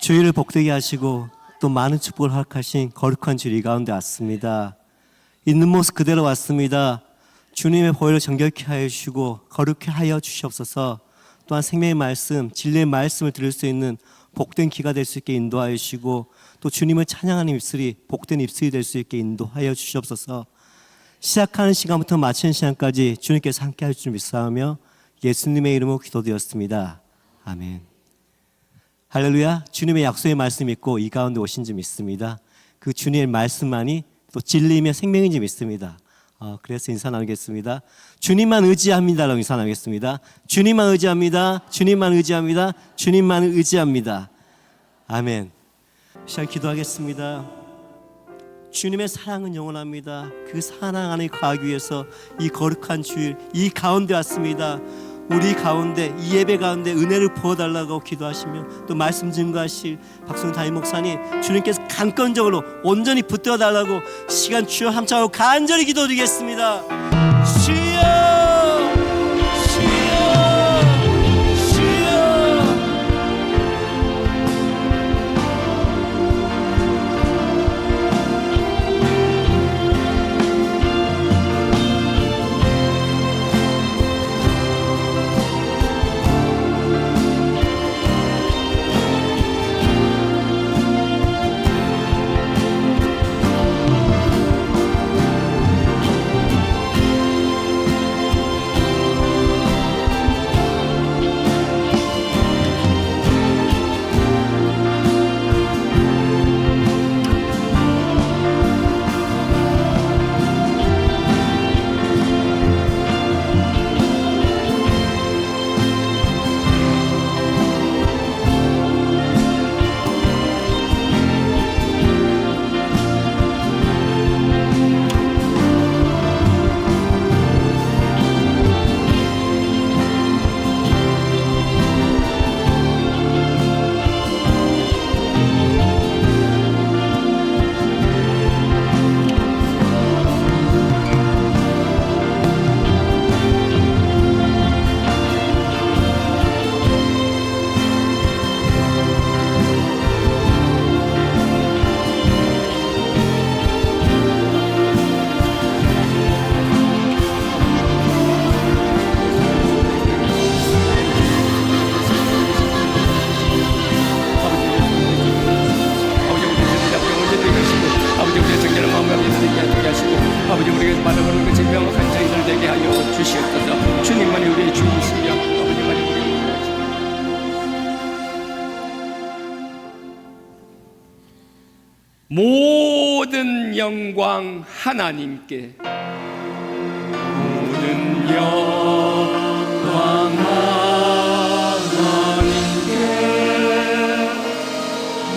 주일을 복되게 하시고 또 많은 축복을 허락하신 거룩한 주일 가운데 왔습니다. 있는 모습 그대로 왔습니다. 주님의 보혈을 정결케 하여 주시고 거룩케 하여 주시옵소서. 또한 생명의 말씀, 진리의 말씀을 들을 수 있는 복된 귀가 될 수 있게 인도하여 주시고 또 주님을 찬양하는 입술이 복된 입술이 될 수 있게 인도하여 주시옵소서. 시작하는 시간부터 마치는 시간까지 주님께서 함께 하실 줄 믿사오며 예수님의 이름으로 기도드렸습니다. 아멘. 할렐루야. 주님의 약속의 말씀 믿고 이 가운데 오신 줄 믿습니다. 그 주님의 말씀만이 또 진리이며 생명인 줄 믿습니다. 그래서 인사 나누겠습니다. 주님만 의지합니다라고 인사 나누겠습니다. 주님만 의지합니다. 주님만 의지합니다. 주님만 의지합니다. 아멘. 시작 기도하겠습니다. 주님의 사랑은 영원합니다. 그 사랑 안에 거하기 위해서 이 거룩한 주일 이 가운데 왔습니다. 우리 가운데 이 예배 가운데 은혜를 부어달라고 기도하시며 또 말씀 증거하실 박승 담임 목사님 주님께서 강권적으로 온전히 붙들어달라고 시간 주여 함차고 간절히 기도드리겠습니다. 주여 모든 영광 하나님께, 모든 영광 하나님께,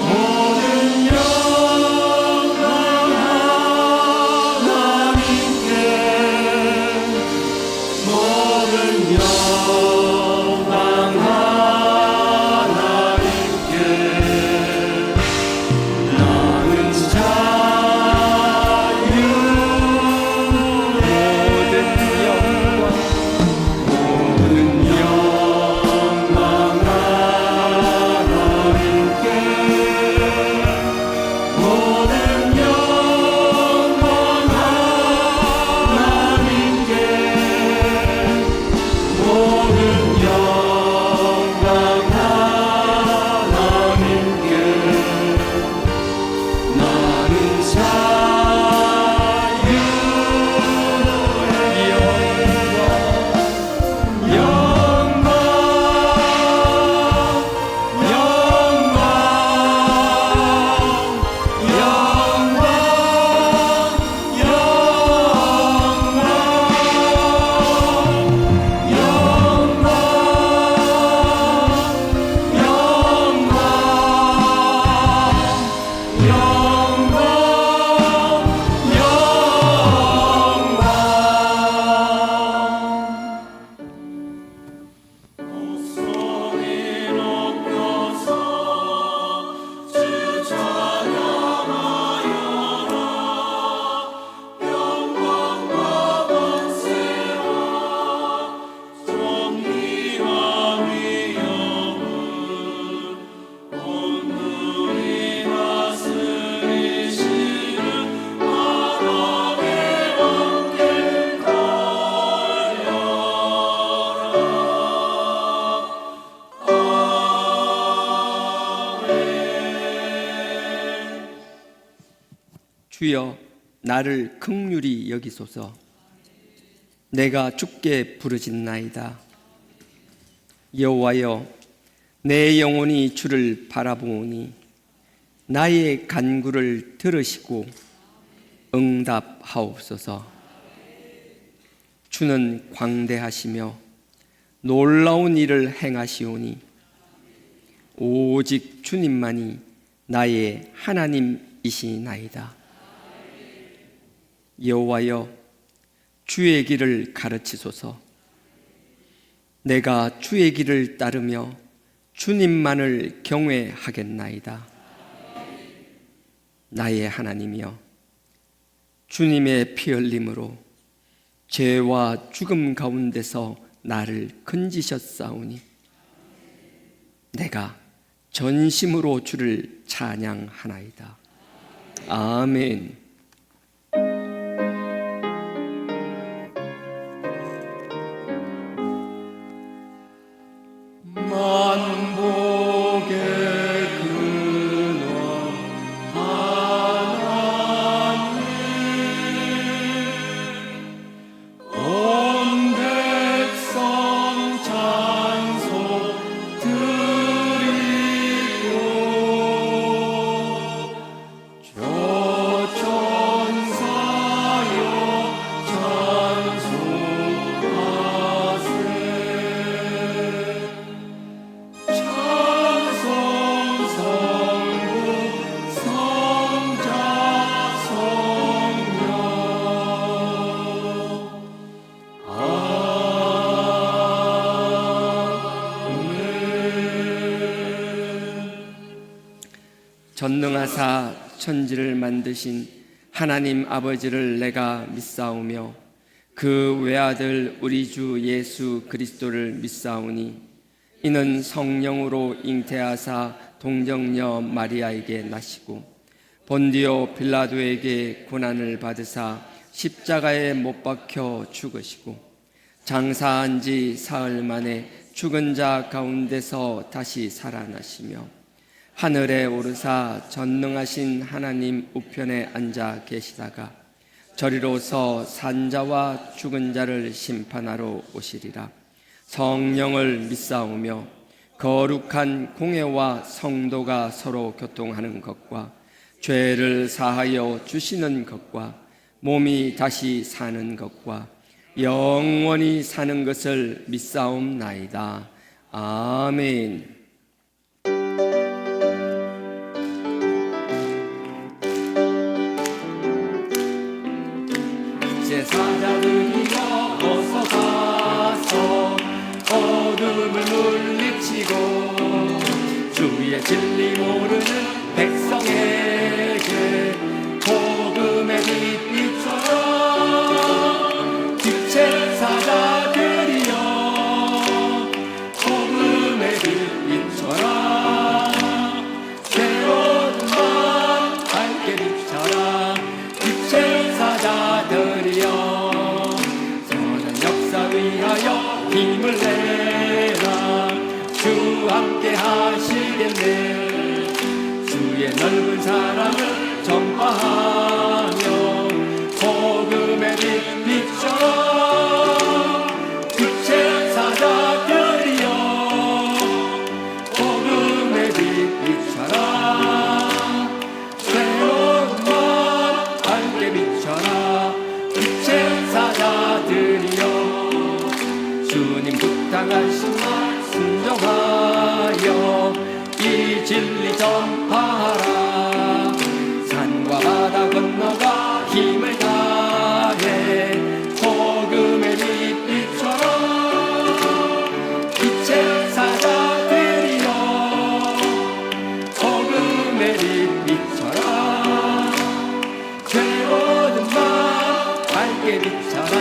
모든 영광 하나님께, 모든 영광 하나님께. 모든 영광 주여 나를 긍휼히 여기소서. 내가 주께 부르짖나이다. 여호와여, 내 영혼이 주를 바라보오니 나의 간구를 들으시고 응답하옵소서. 주는 광대하시며 놀라운 일을 행하시오니 오직 주님만이 나의 하나님이시나이다. 여호와여, 주의 길을 가르치소서. 내가 주의 길을 따르며 주님만을 경외하겠나이다. 나의 하나님이여, 주님의 피 흘림으로 죄와 죽음 가운데서 나를 건지셨사오니 내가 전심으로 주를 찬양하나이다. 아멘. 만복의 근원 하나님, 온 백성 찬송 드리고 조천사여 찬송하세. 전능하사 천지를 만드신 하나님 아버지를 내가 믿사오며 그 외아들 우리 주 예수 그리스도를 믿사오니 이는 성령으로 잉태하사 동정녀 마리아에게 나시고 본디오 빌라도에게 고난을 받으사 십자가에 못 박혀 죽으시고 장사한 지 사흘 만에 죽은 자 가운데서 다시 살아나시며 하늘에 오르사 전능하신 하나님 우편에 앉아 계시다가 저리로서 산자와 죽은 자를 심판하러 오시리라. 성령을 믿사오며 거룩한 공회와 성도가 서로 교통하는 것과 죄를 사하여 주시는 것과 몸이 다시 사는 것과 영원히 사는 것을 믿사옵나이다. 아멘. 제사장들이여 어서 가서 어둠을 물리치고 주의 진리 모르는 백성에게 복음의 빛 비춰라. 빛의 사자들이여 복음의 빛 비춰라. 새로운 날 밝게 비춰라. 빛의 사자들이여 선한 역사 위하여 힘을 내라. 주 함께 하시겠네. 주의 넓은 사랑을 전파하며 복음의 빛 비춰라. 빛의 사자들이여 복음의 빛 비춰라. 새로운 날 밝게 비춰라. 빛의 사자들이여 주님 부탁하신 말 순종하여 이 진리 전파하라. 산과 바다 건너가 힘을 다해 복음의 빛 비춰라. 빛의 사자들이여 복음의 빛 비춰라. 죄어든 마 밝게 비춰라.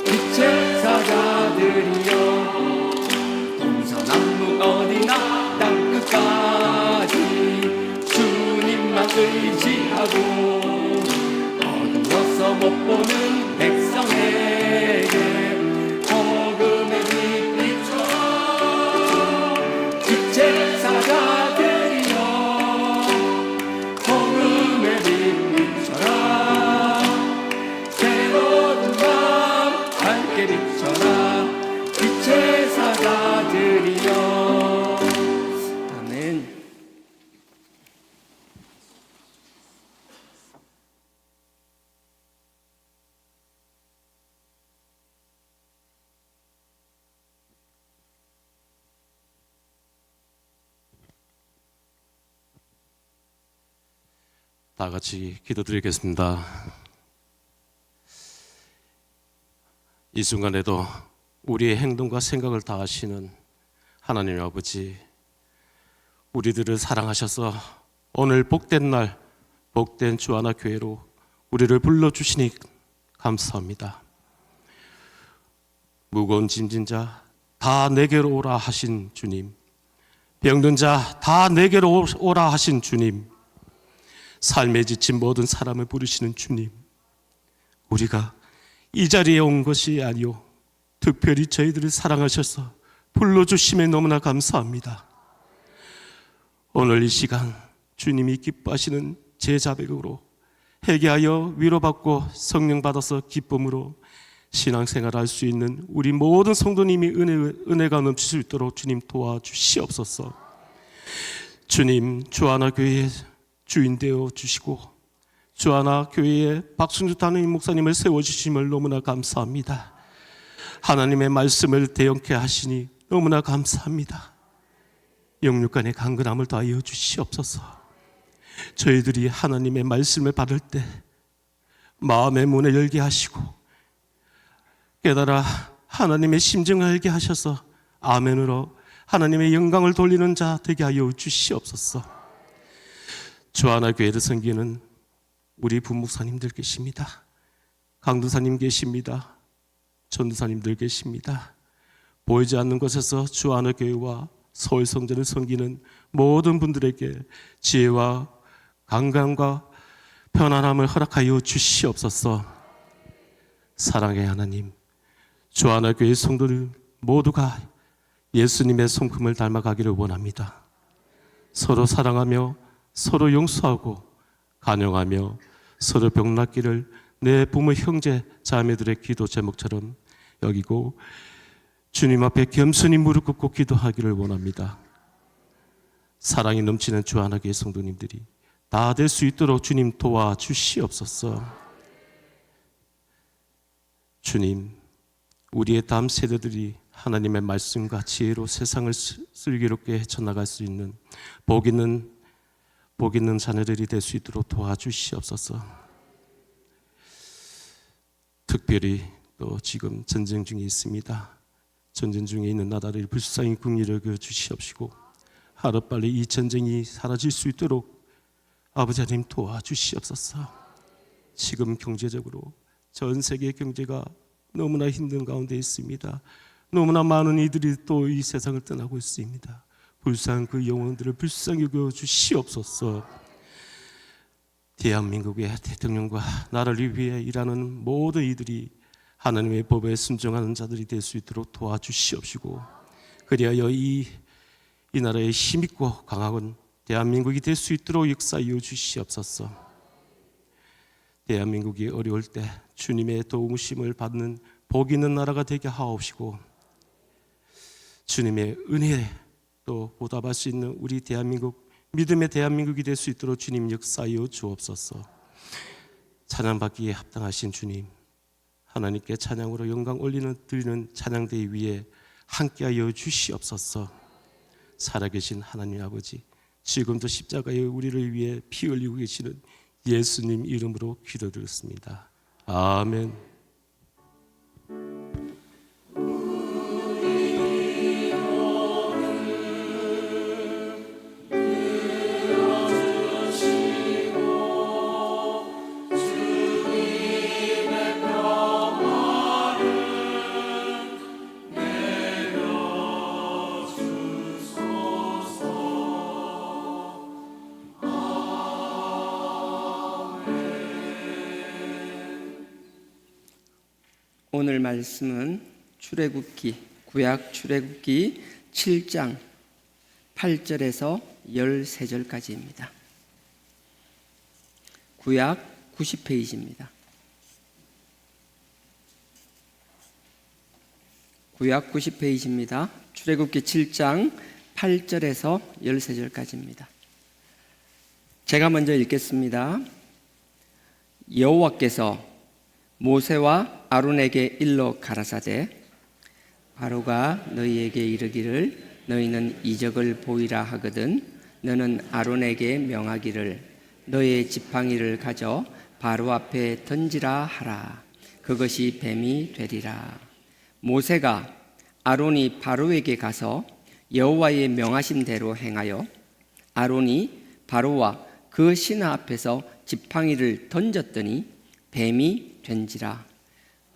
빛의 사자들이여 동서남북 어디나 땅끝까지 다 같이 기도드리겠습니다. 이 순간에도 우리의 행동과 생각을 다 아시는 하나님 아버지, 우리들을 사랑하셔서 오늘 복된 날, 복된 주하나 교회로 우리를 불러주시니 감사합니다. 무거운 짐진 자 다 내게로 오라 하신 주님, 병든 자 다 내게로 오라 하신 주님, 삶에 지친 모든 사람을 부르시는 주님, 우리가 이 자리에 온 것이 아니요 특별히 저희들을 사랑하셔서 불러주심에 너무나 감사합니다. 오늘 이 시간 주님이 기뻐하시는 제자백으로 회개하여 위로받고 성령 받아서 기쁨으로 신앙생활할 수 있는 우리 모든 성도님이 은혜가 넘칠 수 있도록 주님 도와주시옵소서. 주님, 주하나 교회의 주인 되어 주시고 주하나 교회에 박순주 담임 목사님을 세워주심을 너무나 감사합니다. 하나님의 말씀을 대언케 하시니 너무나 감사합니다. 영육간의 강건함을 더하여 주시옵소서. 저희들이 하나님의 말씀을 받을 때 마음의 문을 열게 하시고 깨달아 하나님의 심정을 알게 하셔서 아멘으로 하나님의 영광을 돌리는 자 되게 하여 주시옵소서. 주하나 교회를 섬기는 우리 부목사님들 계십니다. 강도사님 계십니다. 전도사님들 계십니다. 보이지 않는 곳에서 주하나 교회와 서울 성전을 섬기는 모든 분들에게 지혜와 강건함과 편안함을 허락하여 주시옵소서. 사랑의 하나님, 주하나 교회 성도들 모두가 예수님의 성품을 닮아가기를 원합니다. 서로 사랑하며 서로 용서하고 간용하며 서로 병낫기를 내 부모 형제 자매들의 기도 제목처럼 여기고 주님 앞에 겸손히 무릎 꿇고 기도하기를 원합니다. 사랑이 넘치는 주하나 교회 성도님들이 다 될 수 있도록 주님 도와주시옵소서. 주님, 우리의 다음 세대들이 하나님의 말씀과 지혜로 세상을 슬기롭게 헤쳐나갈 수 있는 복 있는 자녀들이 될 수 있도록 도와주시옵소서. 특별히 또 지금 전쟁 중에 있습니다. 전쟁 중에 있는 나라를 불쌍히 긍휼히 여겨 주시옵시고 하루빨리 이 전쟁이 사라질 수 있도록 아버지 하나님 도와주시옵소서. 지금 경제적으로 전 세계 경제가 너무나 힘든 가운데 있습니다. 너무나 많은 이들이 또 이 세상을 떠나고 있습니다. 불쌍한 그 영혼들을 불쌍히 여겨 주시옵소서. 대한민국의 대통령과 나라를 위해 일하는 모든 이들이 하나님의 법에 순종하는 자들이 될 수 있도록 도와주시옵시고 그리하여 이 나라의 힘있고 강한 대한민국이 될 수 있도록 역사하여 주시옵소서. 대한민국이 어려울 때 주님의 도우심을 받는 복 있는 나라가 되게 하옵시고 주님의 은혜에 또 보답할 수 있는 우리 대한민국, 믿음의 대한민국이 될 수 있도록 주님 역사하여 주옵소서. 찬양받기에 합당하신 주님, 하나님께 찬양으로 영광 드리는 찬양대 위에 함께하여 주시옵소서. 살아계신 하나님 아버지, 지금도 십자가에 우리를 위해 피 흘리고 계시는 예수님 이름으로 기도드렸습니다. 아멘. 오늘 말씀은 구약 출애굽기 7장 8절에서 13절까지입니다. 구약 90페이지입니다. 구약 90페이지입니다. 출애굽기 7장 8절에서 13절까지입니다. 제가 먼저 읽겠습니다. 여호와께서 모세와 아론에게 일러 가라사대 바로가 너희에게 이르기를 너희는 이적을 보이라 하거든 너는 아론에게 명하기를 너의 지팡이를 가져 바로 앞에 던지라 하라. 그것이 뱀이 되리라. 모세가 아론이 바로에게 가서 여호와의 명하신 대로 행하여 아론이 바로와 그 신하 앞에서 지팡이를 던졌더니 뱀이 된지라.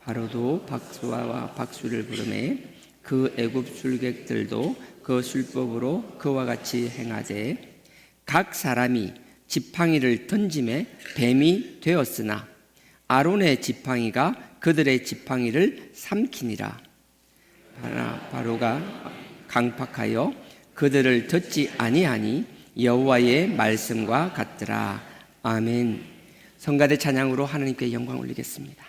바로도 박수와 박수를 부르매 그 애굽 술객들도 그 술법으로 그와 같이 행하되 각 사람이 지팡이를 던짐에 뱀이 되었으나 아론의 지팡이가 그들의 지팡이를 삼키니라. 바로가 강팍하여 그들을 듣지 아니하니 여호와의 말씀과 같더라. 아멘. 성가대 찬양으로 하나님께 영광 올리겠습니다.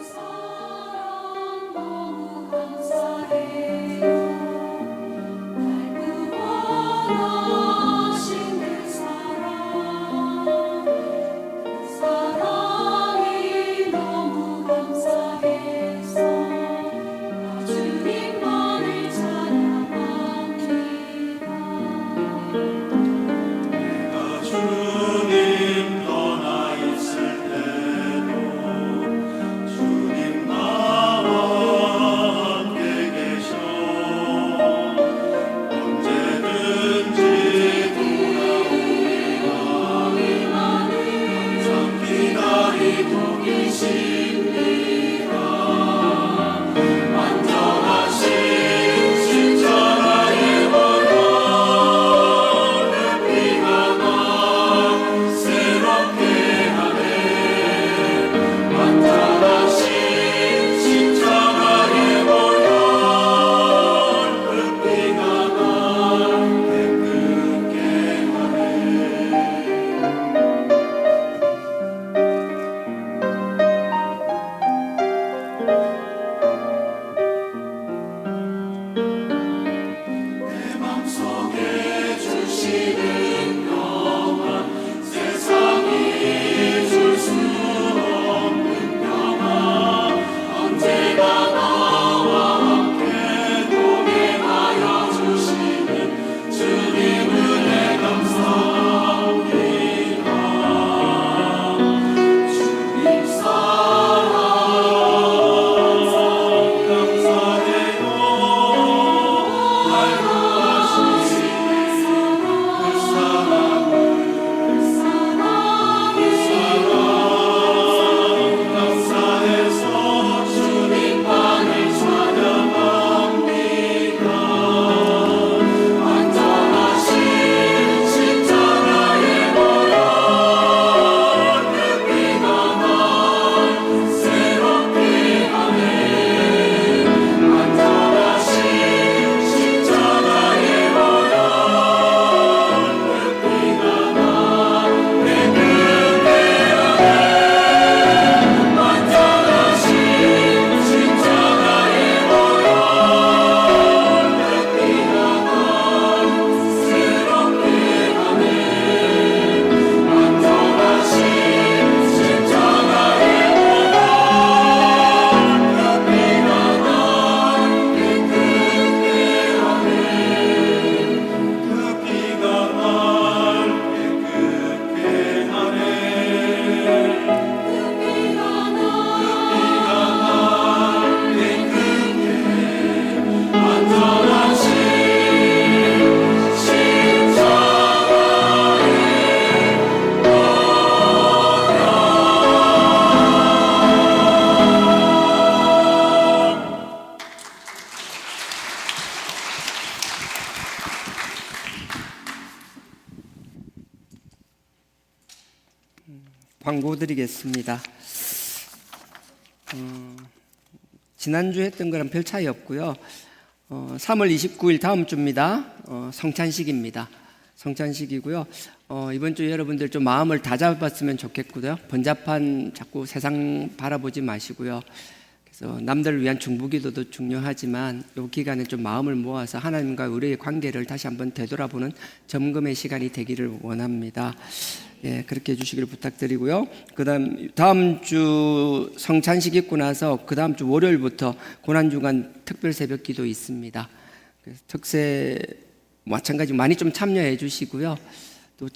사랑 너무 감사해요. 날 구원하신 그 사랑, 그 사랑이 너무 감사해서 나 주님만을 찬양합니다. 내가 주님 떠나 있을 때도 주님 나와 함께 계셔. 언제든지 돌아오리라. 항상 기다리고 계십니다. 완전하신 십자가의 보혈 그 피가 날 새롭게 하네. 완전하신 십자가의 보혈 그 피가 날 깨끗게 하네. 내 맘속에 주시는 평안 세상이 줄 수 없는 평안 언제나 나와 함께 동행하여 주시는 주님 은혜 감사합니다. 주님 사랑 감사해요. 날 구하신 그 사랑을 감사해서 주님만을 찬양합니다. 완전하신 십자가의 보혈 그 피가 날 새롭게 하네. 완전하신 십자가의 보혈 그 피가 날 깨끗게 하네. 완전하신 십자가의 보혈 그 피가 날 새롭게 하네. 완전하신 십자가의 보혈 그 피가 날 깨끗게 하네. 그 피가 날 깨끗게 하네. 완전하신 광고 드리겠습니다. 지난주 했던 거랑 별 차이 없고요. 3월 29일 다음 주입니다. 성찬식입니다. 성찬식이고요. 이번 주 여러분들 좀 마음을 다잡았으면 좋겠고요. 번잡한 자꾸 세상 바라보지 마시고요. 그래서 남들을 위한 중보기도도 중요하지만 이 기간에 좀 마음을 모아서 하나님과 우리의 관계를 다시 한번 되돌아보는 점검의 시간이 되기를 원합니다. 예, 그렇게 해주시기를 부탁드리고요. 다음 주 성찬식 있고 나서 그 다음 주 월요일부터 고난주간 특별 새벽기도 있습니다. 그래서 특세 마찬가지 많이 좀 참여해 주시고요. 또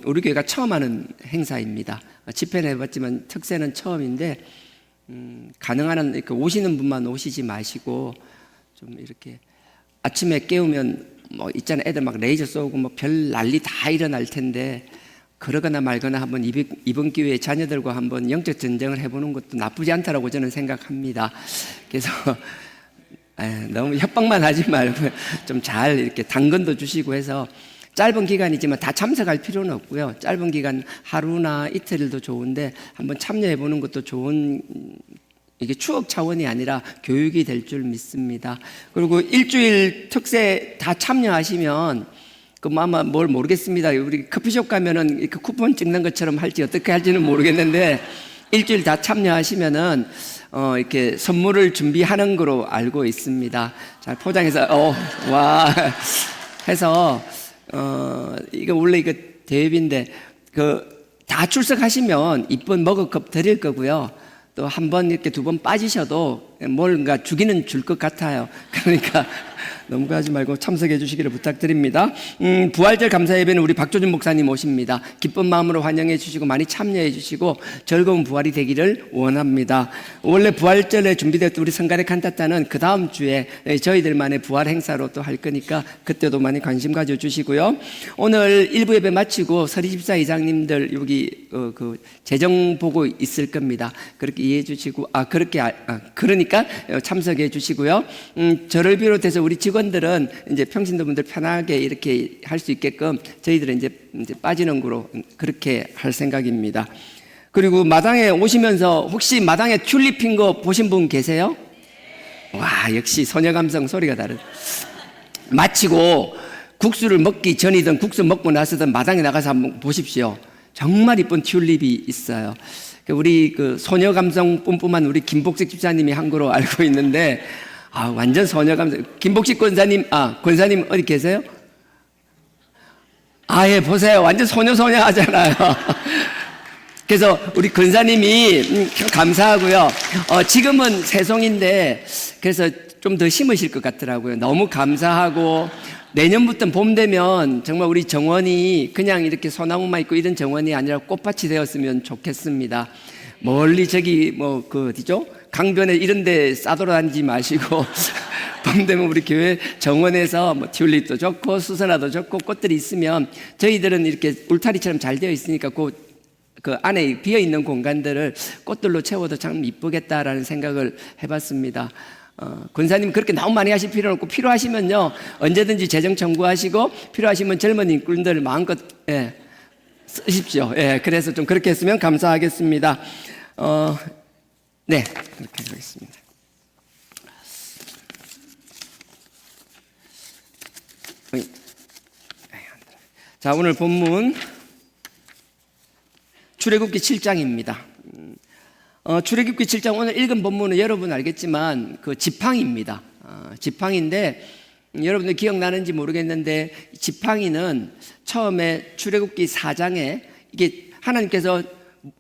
우리 교회가 처음 하는 행사입니다. 집회는 해봤지만 특세는 처음인데 가능한 한 이렇게 오시는 분만 오시지 마시고 좀 이렇게 아침에 깨우면 뭐 있잖아요. 애들 막 레이저 쏘고 뭐 별 난리 다 일어날 텐데 그러거나 말거나 한번 이번 기회에 자녀들과 한번 영적 전쟁을 해보는 것도 나쁘지 않다라고 저는 생각합니다. 그래서 너무 협박만 하지 말고 좀 잘 이렇게 당근도 주시고 해서 짧은 기간이지만 다 참석할 필요는 없고요. 짧은 기간 하루나 이틀도 좋은데 한번 참여해 보는 것도 좋은 이게 추억 차원이 아니라 교육이 될 줄 믿습니다. 그리고 일주일 특세 다 참여하시면 그 아마 뭘 모르겠습니다. 우리 커피숍 가면은 이렇게 쿠폰 찍는 것처럼 할지 어떻게 할지는 모르겠는데 일주일 다 참여하시면은 이렇게 선물을 준비하는 거로 알고 있습니다. 잘 포장해서 와 해서 이거 원래 이거 대회비인데 다 출석하시면 이쁜 머그컵 드릴 거고요. 또 한 번 이렇게 두 번 빠지셔도 뭔가 주기는 줄 것 같아요. 그러니까 너무 하지 말고 참석해 주시기를 부탁드립니다. 부활절 감사 예배는 우리 박조준 목사님 오십니다. 기쁜 마음으로 환영해 주시고 많이 참여해 주시고 즐거운 부활이 되기를 원합니다. 원래 부활절에 준비됐던 우리 성가대 칸타타는 그 다음 주에 저희들만의 부활 행사로 또 할 거니까 그때도 많이 관심 가져 주시고요. 오늘 1부 예배 마치고 서리집사 이장님들 여기 그 재정 보고 있을 겁니다. 그렇게 이해해 주시고 그러니까 참석해 주시고요. 저를 비롯해서 우리 직원들은 이제 평신도분들 편하게 이렇게 할 수 있게끔 저희들은 이제 빠지는 거로 그렇게 할 생각입니다. 그리고 마당에 오시면서 혹시 마당에 튤립 핀 거 보신 분 계세요? 와, 역시 소녀 감성 소리가 다르다. 마치고 국수를 먹기 전이든 국수 먹고 나서든 마당에 나가서 한번 보십시오. 정말 이쁜 튤립이 있어요. 우리 그 소녀 감성 뿜뿜한 우리 김복식 집사님이 한 거로 알고 있는데 완전 소녀 감성. 김복식 권사님 어디 계세요? 예, 보세요. 완전 소녀 하잖아요. 그래서 우리 권사님이 감사하고요. 지금은 새송인데 그래서 좀 더 심으실 것 같더라고요. 너무 감사하고 내년부터 봄 되면 정말 우리 정원이 그냥 이렇게 소나무만 있고 이런 정원이 아니라 꽃밭이 되었으면 좋겠습니다. 멀리 저기 어디죠? 강변에 이런 데 싸돌아다니지 마시고 봄 되면 우리 교회 정원에서 튤립도 좋고 수선화도 좋고 꽃들이 있으면 저희들은 이렇게 울타리처럼 잘 되어 있으니까 그 안에 비어있는 공간들을 꽃들로 채워도 참 이쁘겠다라는 생각을 해봤습니다. 권사님 그렇게 너무 많이 하실 필요는 없고 필요하시면요 언제든지 재정 청구하시고 필요하시면 젊은 인꾼들 마음껏 쓰십시오. 그래서 좀 그렇게 했으면 감사하겠습니다. 네, 그렇게 하겠습니다. 자, 오늘 본문 출애굽기 7장입니다. 출애굽기 7장 오늘 읽은 본문은 여러분 알겠지만 그 지팡이입니다. 지팡이인데 여러분들 기억나는지 모르겠는데 지팡이는 처음에 출애굽기 4장에 이게 하나님께서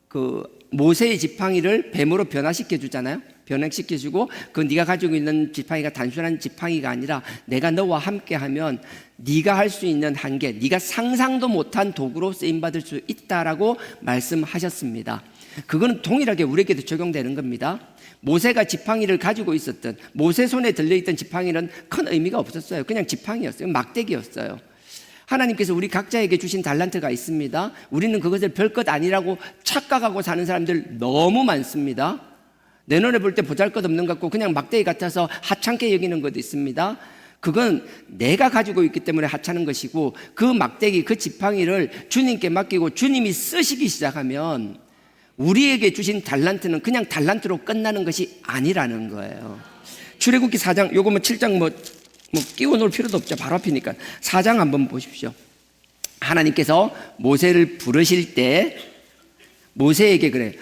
그 모세의 지팡이를 뱀으로 변화시켜 주잖아요. 변화시켜 주고 네가 가지고 있는 지팡이가 단순한 지팡이가 아니라 내가 너와 함께하면 네가 할 수 있는 한계, 네가 상상도 못한 도구로 쓰임받을 수 있다라고 말씀하셨습니다. 그거는 동일하게 우리에게도 적용되는 겁니다. 모세가 지팡이를 가지고 있었던 모세 손에 들려있던 지팡이는 큰 의미가 없었어요. 그냥 지팡이였어요. 막대기였어요. 하나님께서 우리 각자에게 주신 달란트가 있습니다. 우리는 그것을 별것 아니라고 착각하고 사는 사람들 너무 많습니다. 내 눈에 볼 때 보잘것없는 것 같고 그냥 막대기 같아서 하찮게 여기는 것도 있습니다. 그건 내가 가지고 있기 때문에 하찮은 것이고 그 막대기, 그 지팡이를 주님께 맡기고 주님이 쓰시기 시작하면 우리에게 주신 달란트는 그냥 달란트로 끝나는 것이 아니라는 거예요. 출애굽기 4장, 요거 7장 끼워 놓을 필요도 없죠. 바로 앞이니까. 4장 한번 보십시오. 하나님께서 모세를 부르실 때 모세에게 그래요.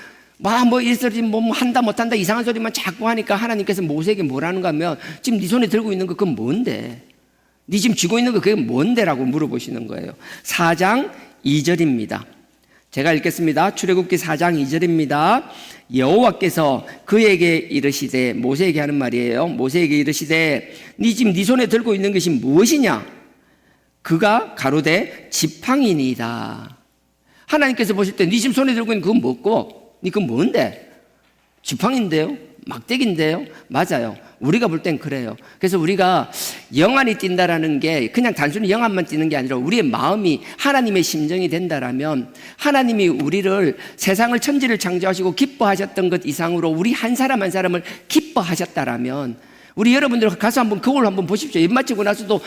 뭐 이랬더니 뭐 한다 못한다 이상한 소리만 자꾸 하니까 하나님께서 모세에게 뭐라는가 하면 지금 네 손에 들고 있는 거 그건 뭔데? 네 지금 쥐고 있는 거 그게 뭔데라고 물어보시는 거예요. 4장 2절입니다. 제가 읽겠습니다. 출애굽기 4장 2절입니다. 여호와께서 그에게 이르시되, 모세에게 하는 말이에요. 모세에게 이르시되 네 지금 네 손에 들고 있는 것이 무엇이냐? 그가 가로되 지팡이니이다. 하나님께서 보실 때 네 지금 손에 들고 있는 그건 뭐고? 네 그건 뭔데? 지팡인데요? 막대기인데요? 맞아요. 우리가 볼 땐 그래요. 그래서 우리가 영안이 뛴다라는 게 그냥 단순히 영안만 뛰는 게 아니라 우리의 마음이 하나님의 심정이 된다라면, 하나님이 우리를 세상을 천지를 창조하시고 기뻐하셨던 것 이상으로 우리 한 사람 한 사람을 기뻐하셨다라면, 우리 여러분들 가서 한번 거울 한번 보십시오. 입 맞추고 나서도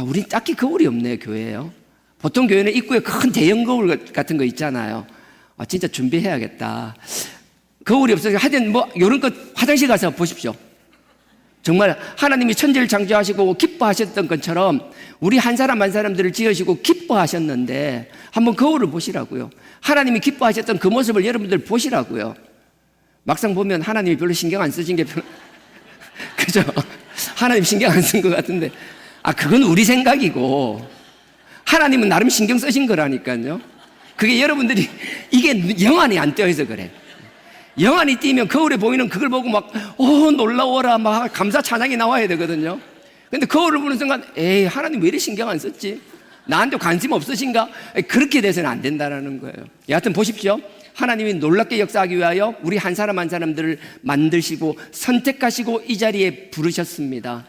우린 딱히 거울이 없네요. 교회에요. 보통 교회는 입구에 큰 대형 거울 같은 거 있잖아요. 진짜 준비해야겠다. 거울이 없어서 하여튼 뭐 이런 것 화장실 가서 보십시오. 정말 하나님이 천지를 창조하시고 기뻐하셨던 것처럼 우리 한 사람 한 사람들을 지으시고 기뻐하셨는데 한번 거울을 보시라고요. 하나님이 기뻐하셨던 그 모습을 여러분들 보시라고요. 막상 보면 하나님이 별로 신경 안 쓰신 게 그죠? 하나님 신경 안 쓴 것 같은데 그건 우리 생각이고 하나님은 나름 신경 쓰신 거라니까요. 그게 여러분들이 이게 영안이 안 떼어서 그래. 영안이 띄면 거울에 보이는 그걸 보고 막 놀라워라 막 감사 찬양이 나와야 되거든요. 근데 거울을 보는 순간 에이 하나님 왜 이리 신경 안 썼지? 나한테 관심 없으신가? 그렇게 돼서는 안 된다는 거예요. 여하튼 보십시오. 하나님이 놀랍게 역사하기 위하여 우리 한 사람 한 사람들을 만드시고 선택하시고 이 자리에 부르셨습니다.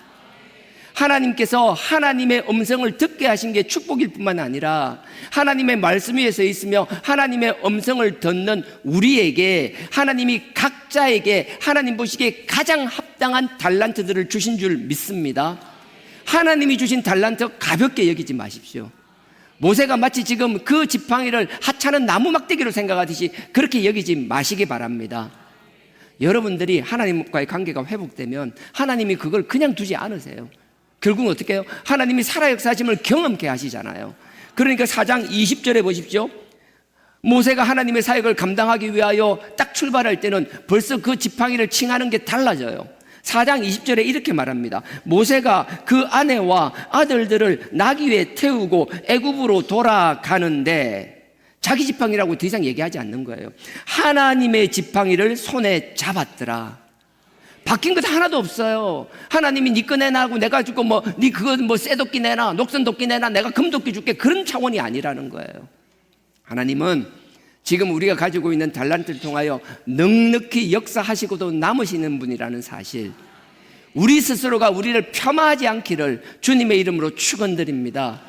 하나님께서 하나님의 음성을 듣게 하신 게 축복일 뿐만 아니라 하나님의 말씀 위에 서 있으며 하나님의 음성을 듣는 우리에게 하나님이 각자에게 하나님 보시기에 가장 합당한 달란트들을 주신 줄 믿습니다. 하나님이 주신 달란트 가볍게 여기지 마십시오. 모세가 마치 지금 그 지팡이를 하찮은 나무 막대기로 생각하듯이 그렇게 여기지 마시기 바랍니다. 여러분들이 하나님과의 관계가 회복되면 하나님이 그걸 그냥 두지 않으세요. 결국은 어떻게 해요? 하나님이 살아 역사하심을 경험케 하시잖아요. 그러니까 4장 20절에 보십시오. 모세가 하나님의 사역을 감당하기 위하여 딱 출발할 때는 벌써 그 지팡이를 칭하는 게 달라져요. 4장 20절에 이렇게 말합니다. 모세가 그 아내와 아들들을 나귀 위에 태우고 애굽으로 돌아가는데, 자기 지팡이라고 더 이상 얘기하지 않는 거예요. 하나님의 지팡이를 손에 잡았더라. 바뀐 것 하나도 없어요. 하나님이 네 거 내놔고 내가 주고 네 그거 쇠도끼 내놔, 녹선도끼 내놔, 내가 금도끼 줄게, 그런 차원이 아니라는 거예요. 하나님은 지금 우리가 가지고 있는 달란트를 통하여 넉넉히 역사하시고도 남으시는 분이라는 사실, 우리 스스로가 우리를 폄하하지 않기를 주님의 이름으로 축원드립니다.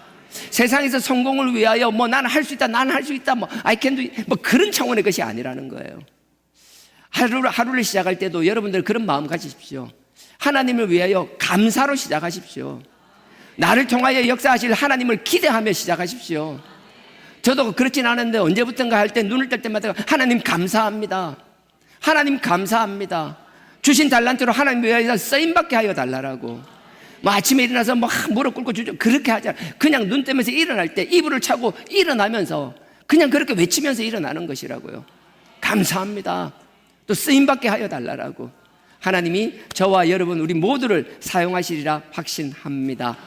세상에서 성공을 위하여 나는 할 수 있다, 나는 할 수 있다, I can do it, 그런 차원의 것이 아니라는 거예요. 하루를 시작할 때도 여러분들 그런 마음 가지십시오. 하나님을 위하여 감사로 시작하십시오. 나를 통하여 역사하실 하나님을 기대하며 시작하십시오. 저도 그렇진 않은데 언제부턴가 할 때 눈을 뜰 때마다 하나님 감사합니다. 하나님 감사합니다. 주신 달란트로 하나님 위하여 쓰임받게 하여 달라라고. 아침에 일어나서 무릎 꿇고 주죠, 그렇게 하지 않아요. 그냥 눈 뜨면서 일어날 때 이불을 차고 일어나면서 그냥 그렇게 외치면서 일어나는 것이라고요. 감사합니다. 또 쓰임받게 하여 달라라고. 하나님이 저와 여러분 우리 모두를 사용하시리라 확신합니다.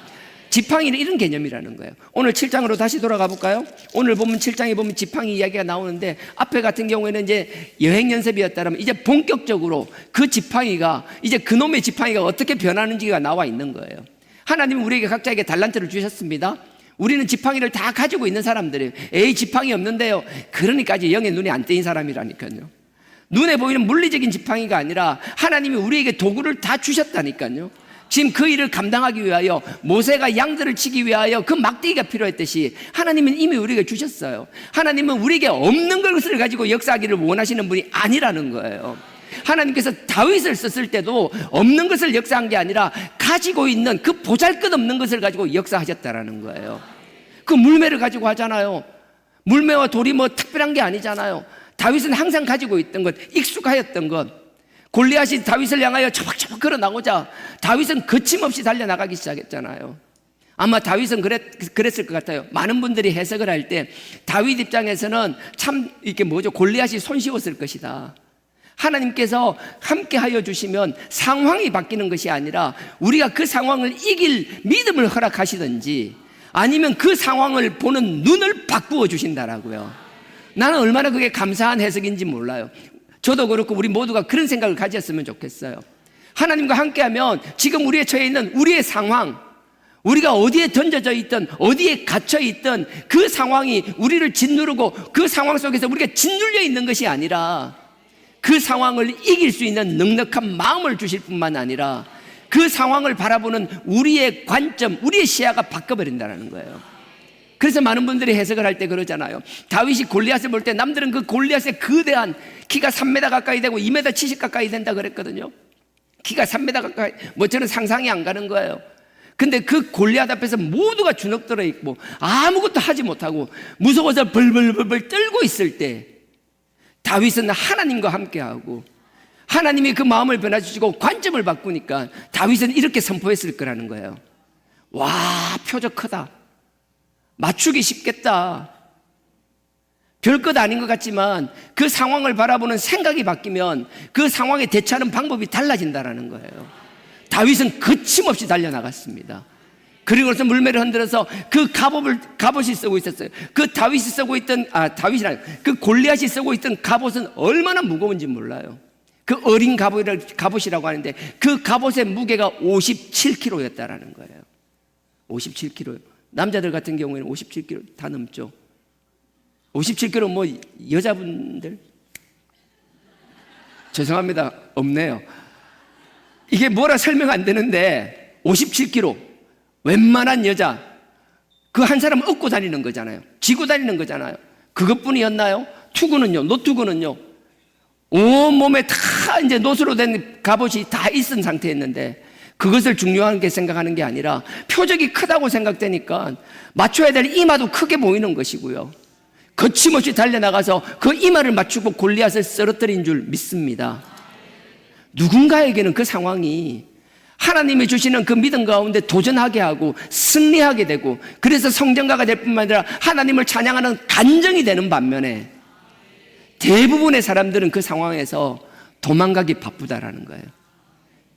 지팡이는 이런 개념이라는 거예요. 오늘 7장으로 다시 돌아가 볼까요? 오늘 보면 7장에 보면 지팡이 이야기가 나오는데, 앞에 같은 경우에는 이제 여행 연습이었다면 이제 본격적으로 그 지팡이가, 이제 그놈의 지팡이가 어떻게 변하는지가 나와 있는 거예요. 하나님은 우리에게 각자에게 달란트를 주셨습니다. 우리는 지팡이를 다 가지고 있는 사람들이에요. 에이 지팡이 없는데요. 그러니까 아직 영의 눈이 안 떼인 사람이라니까요. 눈에 보이는 물리적인 지팡이가 아니라 하나님이 우리에게 도구를 다 주셨다니까요. 지금 그 일을 감당하기 위하여 모세가 양들을 치기 위하여 그 막대기가 필요했듯이 하나님은 이미 우리에게 주셨어요. 하나님은 우리에게 없는 것을 가지고 역사하기를 원하시는 분이 아니라는 거예요. 하나님께서 다윗을 썼을 때도 없는 것을 역사한 게 아니라 가지고 있는 그 보잘것없는 것을 가지고 역사하셨다라는 거예요. 그 물매를 가지고 하잖아요. 물매와 돌이 특별한 게 아니잖아요. 다윗은 항상 가지고 있던 것, 익숙하였던 것. 골리앗이 다윗을 향하여 처박처박 걸어 나오자 다윗은 거침없이 달려나가기 시작했잖아요. 아마 다윗은 그랬을 것 같아요. 많은 분들이 해석을 할 때 다윗 입장에서는 참 이렇게 골리앗이 손쉬웠을 것이다. 하나님께서 함께 하여 주시면 상황이 바뀌는 것이 아니라 우리가 그 상황을 이길 믿음을 허락하시든지 아니면 그 상황을 보는 눈을 바꾸어 주신다라고요. 나는 얼마나 그게 감사한 해석인지 몰라요. 저도 그렇고 우리 모두가 그런 생각을 가졌으면 좋겠어요. 하나님과 함께하면 지금 우리에 처해 있는 우리의 상황, 우리가 어디에 던져져 있든 어디에 갇혀 있든 그 상황이 우리를 짓누르고 그 상황 속에서 우리가 짓눌려 있는 것이 아니라 그 상황을 이길 수 있는 넉넉한 마음을 주실 뿐만 아니라 그 상황을 바라보는 우리의 관점, 우리의 시야가 바꿔버린다는 거예요. 그래서 많은 분들이 해석을 할 때 그러잖아요. 다윗이 골리앗을 볼 때 남들은 그 골리앗의 거대한 키가 3m 가까이 되고 2m 70 가까이 된다 그랬거든요. 키가 3m 가까이, 저는 상상이 안 가는 거예요. 근데 그 골리앗 앞에서 모두가 주눅들어 있고 아무것도 하지 못하고 무서워서 벌벌벌 떨고 있을 때 다윗은 하나님과 함께하고 하나님이 그 마음을 변화주시고 관점을 바꾸니까 다윗은 이렇게 선포했을 거라는 거예요. 와, 표적 크다. 맞추기 쉽겠다. 별것 아닌 것 같지만 그 상황을 바라보는 생각이 바뀌면 그 상황에 대처하는 방법이 달라진다는 거예요. 다윗은 거침없이 달려나갔습니다. 그리고서 물매를 흔들어서 그 갑옷이 쓰고 있었어요. 그 다윗이 쓰고 있던 그 골리앗이 쓰고 있던 갑옷은 얼마나 무거운지 몰라요. 그 어린 갑옷이라고 하는데 그 갑옷의 무게가 57kg였다라는 거예요. 57kg. 남자들 같은 경우에는 57kg 다 넘죠. 57kg 여자분들 죄송합니다. 없네요. 이게 뭐라 설명 안 되는데 57kg 웬만한 여자 그 한 사람 업고 다니는 거잖아요. 지고 다니는 거잖아요. 그것뿐이었나요? 투구는요? 노투구는요? 온몸에 다 이제 노수로 된 갑옷이 다 있은 상태였는데 그것을 중요하게 생각하는 게 아니라 표적이 크다고 생각되니까 맞춰야 될 이마도 크게 보이는 것이고요. 거침없이 달려나가서 그 이마를 맞추고 골리앗을 쓰러뜨린 줄 믿습니다. 누군가에게는 그 상황이 하나님이 주시는 그 믿음 가운데 도전하게 하고 승리하게 되고 그래서 성전가가 될 뿐만 아니라 하나님을 찬양하는 간정이 되는 반면에 대부분의 사람들은 그 상황에서 도망가기 바쁘다라는 거예요.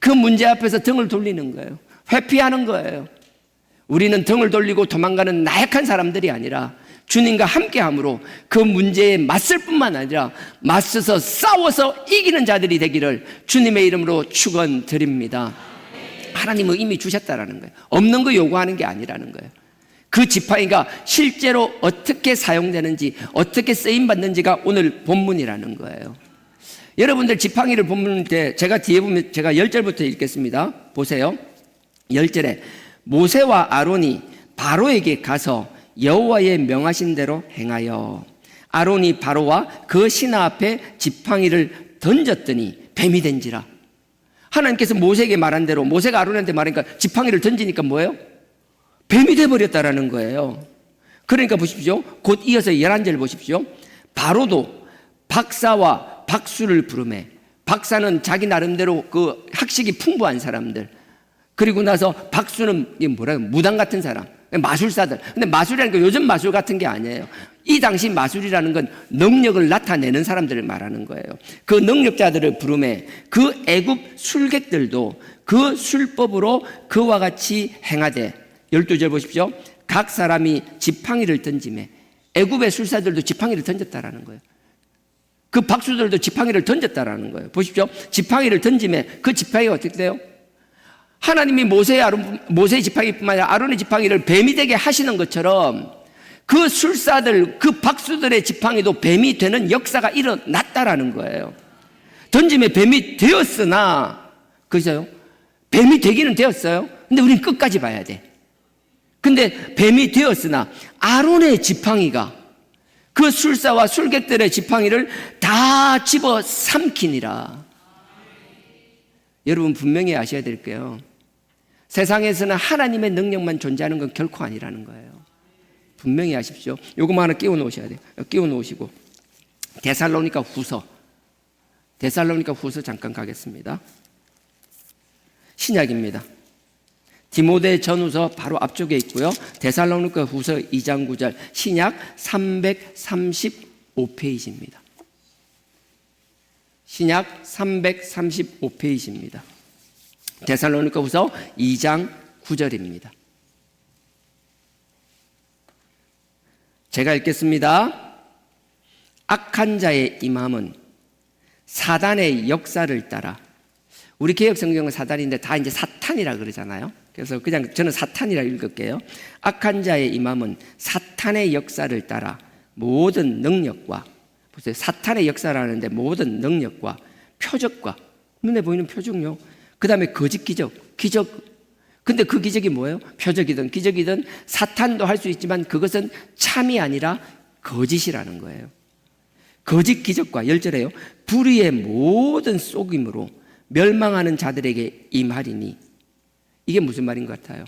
그 문제 앞에서 등을 돌리는 거예요. 회피하는 거예요. 우리는 등을 돌리고 도망가는 나약한 사람들이 아니라 주님과 함께함으로 그 문제에 맞설 뿐만 아니라 맞서서 싸워서 이기는 자들이 되기를 주님의 이름으로 축원드립니다. 하나님은 이미 주셨다라는 거예요. 없는 거 요구하는 게 아니라는 거예요. 그 지팡이가 실제로 어떻게 사용되는지 어떻게 쓰임받는지가 오늘 본문이라는 거예요. 여러분들 지팡이를 보면 때 제가 뒤에 보면 제가 10절부터 읽겠습니다. 보세요. 10절에 모세와 아론이 바로에게 가서 여호와의 명하신 대로 행하여 아론이 바로와 그 신하 앞에 지팡이를 던졌더니 뱀이 된지라. 하나님께서 모세에게 말한 대로 모세가 아론한테 말하니까 지팡이를 던지니까 뭐예요? 뱀이 돼버렸다라는 거예요. 그러니까 보십시오. 곧 이어서 11절 보십시오. 바로도 박사와 박수를 부르매. 박사는 자기 나름대로 그 학식이 풍부한 사람들. 그리고 나서 박수는 이게 뭐라고 무당 같은 사람. 마술사들. 근데 마술이라는 건 요즘 마술 같은 게 아니에요. 이 당시 마술이라는 건 능력을 나타내는 사람들을 말하는 거예요. 그 능력자들을 부르매 그 애굽 술객들도 그 술법으로 그와 같이 행하되 12절 보십시오. 각 사람이 지팡이를 던지매 애굽의 술사들도 지팡이를 던졌다라는 거예요. 그 박수들도 지팡이를 던졌다라는 거예요. 보십시오. 지팡이를 던지매 그 지팡이가 어떻게 돼요? 하나님이 모세의 지팡이뿐만 아니라 아론의 지팡이를 뱀이 되게 하시는 것처럼 그 술사들, 그 박수들의 지팡이도 뱀이 되는 역사가 일어났다라는 거예요. 던짐에 뱀이 되었으나, 그죠? 뱀이 되기는 되었어요. 근데 우리는 끝까지 봐야 돼. 근데 뱀이 되었으나 아론의 지팡이가 그 술사와 술객들의 지팡이를 다 집어 삼키니라. 여러분 분명히 아셔야 될 게요. 세상에서는 하나님의 능력만 존재하는 건 결코 아니라는 거예요. 분명히 아십시오. 요거만 하나 끼워 놓으셔야 돼요. 끼워 놓으시고 데살로니가 후서 잠깐 가겠습니다. 신약입니다. 디모데 전후서 바로 앞쪽에 있고요. 데살로니가 후서 2장 9절, 신약 335페이지입니다. 신약 335페이지입니다. 데살로니가 후서 2장 9절입니다. 제가 읽겠습니다. 악한 자의 임함은 사단의 역사를 따라, 우리 개혁 성경은 사단인데 다 이제 사탄이라 그러잖아요. 그래서 그냥 저는 사탄이라 읽을게요. 악한 자의 임함은 사탄의 역사를 따라 모든 능력과, 보세요. 사탄의 역사라는데 모든 능력과 표적과, 눈에 보이는 표적요. 그 다음에 거짓 기적. 근데 그 기적이 뭐예요? 표적이든 기적이든 사탄도 할 수 있지만 그것은 참이 아니라 거짓이라는 거예요. 거짓 기적과, 10절에요. 불의의 모든 속임으로 멸망하는 자들에게 임하리니. 이게 무슨 말인 것 같아요?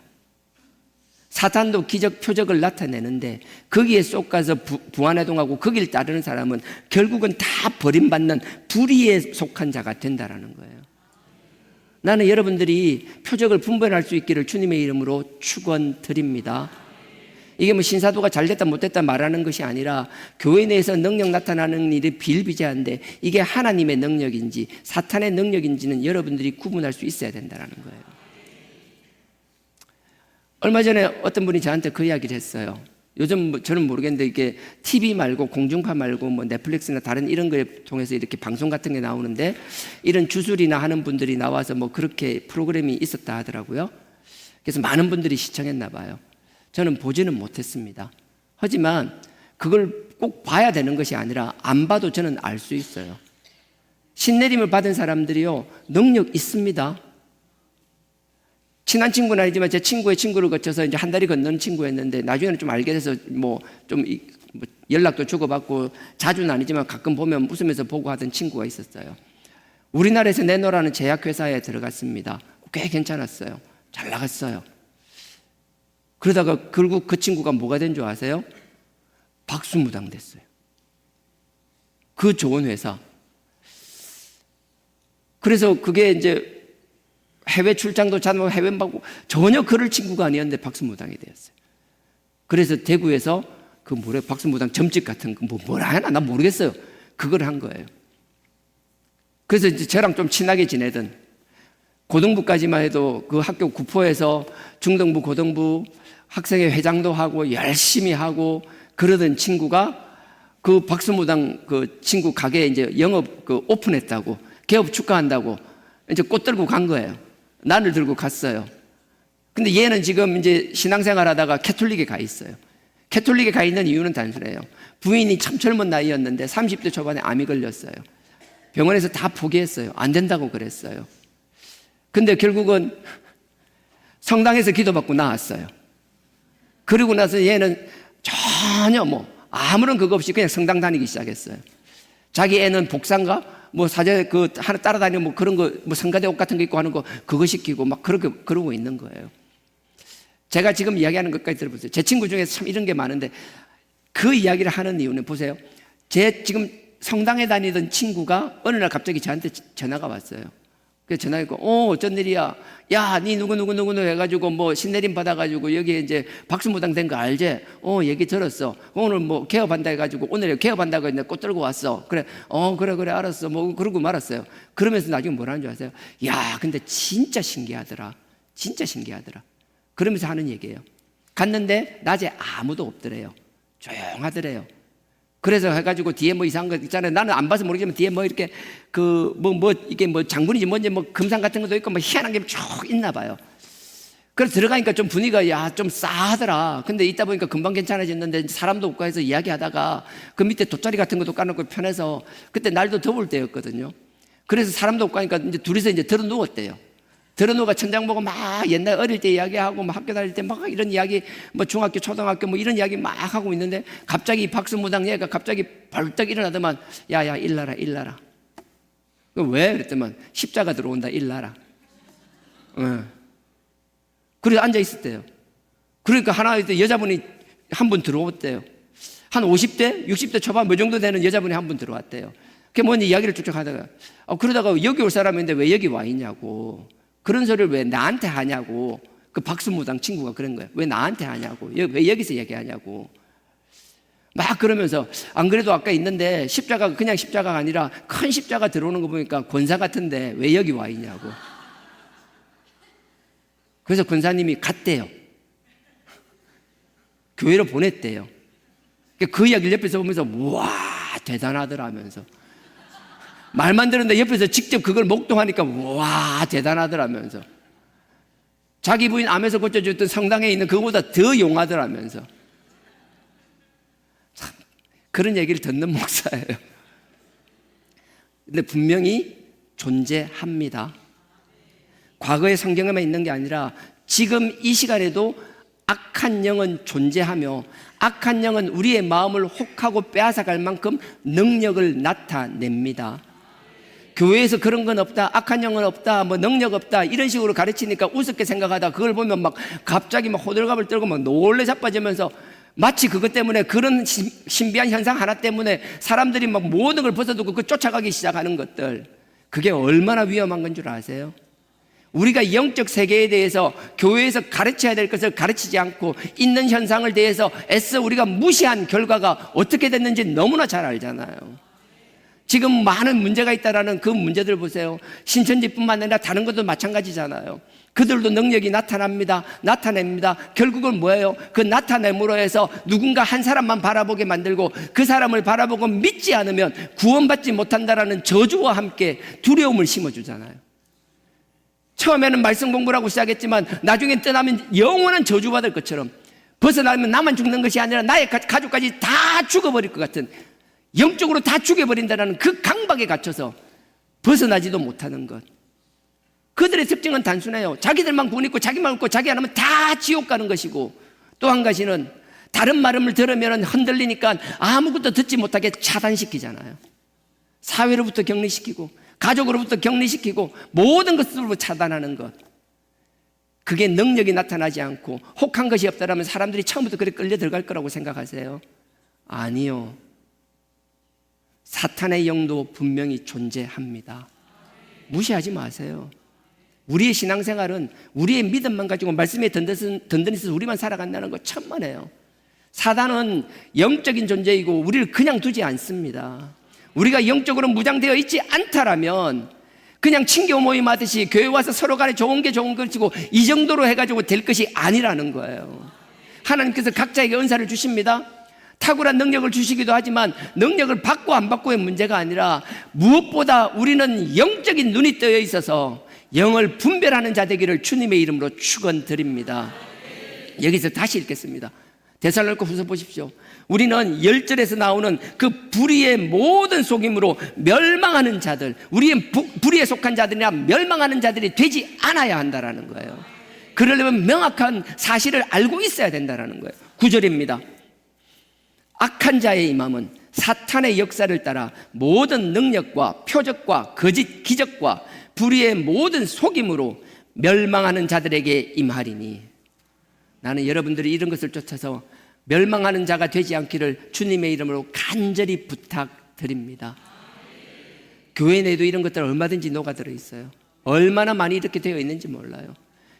사탄도 기적, 표적을 나타내는데 거기에 쏙가서 부안해동하고 거기를 따르는 사람은 결국은 다 버림받는 불의에 속한 자가 된다라는 거예요. 나는 여러분들이 표적을 분별할 수 있기를 주님의 이름으로 축원드립니다. 이게 뭐 신사도가 잘됐다 못됐다 말하는 것이 아니라 교회 내에서 능력 나타나는 일이 비일비재한데 이게 하나님의 능력인지 사탄의 능력인지는 여러분들이 구분할 수 있어야 된다는 거예요. 얼마 전에 어떤 분이 저한테 그 이야기를 했어요. 요즘 저는 모르겠는데 이게 TV 말고 공중파 말고 뭐 넷플릭스나 다른 이런 거에 통해서 이렇게 방송 같은 게 나오는데 이런 주술이나 하는 분들이 나와서 뭐 그렇게 프로그램이 있었다 하더라고요. 그래서 많은 분들이 시청했나 봐요. 저는 보지는 못했습니다. 하지만 그걸 꼭 봐야 되는 것이 아니라 안 봐도 저는 알 수 있어요. 신내림을 받은 사람들이요, 능력 있습니다. 친한 친구는 아니지만 제 친구의 친구를 거쳐서 이제 한 달이 건너는 친구였는데 나중에는 좀 알게 돼서 뭐 연락도 주고받고 자주는 아니지만 가끔 보면 웃으면서 보고 하던 친구가 있었어요. 우리나라에서 내노라는 제약회사에 들어갔습니다. 꽤 괜찮았어요. 잘 나갔어요. 그러다가 결국 그 친구가 뭐가 된 줄 아세요? 박수무당 됐어요. 그 좋은 회사. 그래서 그게 이제 해외 출장도 자주 해외 받고 전혀 그럴 친구가 아니었는데 박수무당이 되었어요. 그래서 대구에서 그 뭐래 박수무당 점집 같은 거 뭐라 하나 난 모르겠어요. 그걸 한 거예요. 그래서 이제 저랑 좀 친하게 지내던 고등부까지만 해도 그 학교 구포에서 중등부 고등부 학생회 회장도 하고 열심히 하고 그러던 친구가 그 박수무당 그 친구 가게에 이제 영업 그 오픈했다고 개업 축하한다고 이제 꽃 들고 간 거예요. 난을 들고 갔어요. 근데 얘는 지금 이제 신앙생활 하다가 캐톨릭에 가 있어요. 캐톨릭에 가 있는 이유는 단순해요. 부인이 참 젊은 나이였는데 30대 초반에 암이 걸렸어요. 병원에서 다 포기했어요. 안 된다고 그랬어요. 근데 결국은 성당에서 기도받고 나왔어요. 그러고 나서 얘는 전혀 뭐 아무런 그거 없이 그냥 성당 다니기 시작했어요. 자기 애는 복상가 뭐 사제 그 하나 따라다니는 뭐 그런 거 뭐 성가대 옷 같은 거 입고 하는 거 그거 시키고 막 그러고 있는 거예요. 제가 지금 이야기하는 것까지 들어보세요. 제 친구 중에 참 이런 게 많은데 그 이야기를 하는 이유는 보세요. 제 지금 성당에 다니던 친구가 어느 날 갑자기 저한테 전화가 왔어요. 그래서 전화했고, 어쩐 일이야? 야, 니 누구 해가지고 뭐 신내림 받아가지고 여기에 이제 박수무당 된 거 알지? 얘기 들었어. 오늘 뭐 개업한다 해가지고 오늘 개업한다고 했는데 꽃 들고 왔어. 그래, 그래 알았어. 뭐 그러고 말았어요. 그러면서 나중에 뭐라는 줄 아세요? 야, 근데 진짜 신기하더라. 그러면서 하는 얘기예요. 갔는데 낮에 아무도 없더래요. 조용하더래요. 그래서 해가지고 뒤에 뭐 이상한 거 있잖아요. 나는 안 봐서 모르겠지만 뒤에 뭐 이렇게 이게 뭐 장군인지 뭔지 뭐 금상 같은 것도 있고 뭐 희한한 게 쭉 있나 봐요. 그래서 들어가니까 좀 분위기가 좀 싸하더라. 근데 있다 보니까 금방 괜찮아졌는데 사람도 없고 해서 이야기하다가 그 밑에 돗자리 같은 것도 까놓고 편해서 그때 날도 더울 때였거든요. 그래서 사람도 없고 하니까 이제 둘이서 이제 들어 누웠대요. 들어누가 천장 보고 막 옛날 어릴 때 이야기하고 막 학교 다닐 때 막 이런 이야기 뭐 중학교 초등학교 뭐 이런 이야기 막 하고 있는데 갑자기 박수무당 얘가 갑자기 벌떡 일어나더만 야야 일나라 왜? 그랬더만 십자가 들어온다 일나라. 그래서 앉아 있었대요. 그러니까 하나 여자분이 한 분 들어왔대요. 한 50대 60대 초반 뭐 정도 되는 여자분이 한 분 들어왔대요. 그게 뭔 이야기를 쭉쭉 하다가 그러다가 여기 올 사람인데 왜 여기 와 있냐고, 그런 소리를 왜 나한테 하냐고 그 박수무당 친구가 그런 거예요. 왜 나한테 하냐고. 왜 여기서 얘기하냐고. 막 그러면서 안 그래도 아까 있는데 십자가가 그냥 십자가가 아니라 큰 십자가 들어오는 거 보니까 권사 같은데 왜 여기 와 있냐고. 그래서 권사님이 갔대요. 교회로 보냈대요. 그 이야기를 옆에서 보면서 와 대단하더라면서 말만 들었는데 옆에서 직접 그걸 목동하니까 와 대단하더라면서 자기 부인 암에서 고쳐줬던 성당에 있는 그거보다 더 용하더라면서 참 그런 얘기를 듣는 목사예요. 근데 분명히 존재합니다. 과거의 성경에만 있는 게 아니라 지금 이 시간에도 악한 영은 존재하며 악한 영은 우리의 마음을 혹하고 빼앗아갈 만큼 능력을 나타냅니다. 교회에서 그런 건 없다, 악한 영은 없다, 뭐 능력 없다 이런 식으로 가르치니까 우습게 생각하다 그걸 보면 막 갑자기 막 호들갑을 떨고 막 놀래 자빠지면서 마치 그것 때문에 그런 신비한 현상 하나 때문에 사람들이 막 모든 걸 벗어두고 그 쫓아가기 시작하는 것들, 그게 얼마나 위험한 건 줄 아세요? 우리가 영적 세계에 대해서 교회에서 가르쳐야 될 것을 가르치지 않고 있는 현상을 대해서 애써 우리가 무시한 결과가 어떻게 됐는지 너무나 잘 알잖아요. 지금 많은 문제가 있다라는 그 문제들 보세요. 신천지뿐만 아니라 다른 것도 마찬가지잖아요. 그들도 능력이 나타냅니다. 결국은 뭐예요? 그 나타냄으로 해서 누군가 한 사람만 바라보게 만들고 그 사람을 바라보고 믿지 않으면 구원받지 못한다라는 저주와 함께 두려움을 심어주잖아요. 처음에는 말씀 공부를 하고 시작했지만 나중에 떠나면 영원한 저주받을 것처럼 벗어나면 나만 죽는 것이 아니라 나의 가족까지 다 죽어버릴 것 같은, 영적으로 다 죽여버린다는 그 강박에 갇혀서 벗어나지도 못하는 것. 그들의 특징은 단순해요. 자기들만 구원 있고 자기만 없고 자기 안 하면 다 지옥 가는 것이고, 또 한 가지는 다른 말을 들으면 흔들리니까 아무것도 듣지 못하게 차단시키잖아요. 사회로부터 격리시키고 가족으로부터 격리시키고 모든 것으로 차단하는 것. 그게 능력이 나타나지 않고 혹한 것이 없다라면 사람들이 처음부터 그렇게 끌려 들어갈 거라고 생각하세요? 아니요. 사탄의 영도 분명히 존재합니다. 무시하지 마세요. 우리의 신앙생활은 우리의 믿음만 가지고 말씀에 든든히 있어서 우리만 살아간다는 거 천만에요. 사단은 영적인 존재이고 우리를 그냥 두지 않습니다. 우리가 영적으로 무장되어 있지 않다라면 그냥 친교 모임 하듯이 교회 와서 서로 간에 좋은 걸 치고 이 정도로 해가지고 될 것이 아니라는 거예요. 하나님께서 각자에게 은사를 주십니다. 탁월한 능력을 주시기도 하지만 능력을 받고 안 받고의 문제가 아니라 무엇보다 우리는 영적인 눈이 떠여 있어서 영을 분별하는 자 되기를 주님의 이름으로 축원드립니다. 여기서 다시 읽겠습니다. 데살로니가 후서 보십시오. 우리는 10절에서 나오는 그 불의의 모든 속임으로 멸망하는 자들, 우리의 불의에 속한 자들이나 멸망하는 자들이 되지 않아야 한다라는 거예요. 그러려면 명확한 사실을 알고 있어야 된다라는 거예요. 9절입니다. 악한 자의 임함은 사탄의 역사를 따라 모든 능력과 표적과 거짓 기적과 불의의 모든 속임으로 멸망하는 자들에게 임하리니. 나는 여러분들이 이런 것을 쫓아서 멸망하는 자가 되지 않기를 주님의 이름으로 간절히 부탁드립니다. 교회 내에도 이런 것들 얼마든지 녹아들어 있어요. 얼마나 많이 이렇게 되어 있는지 몰라요.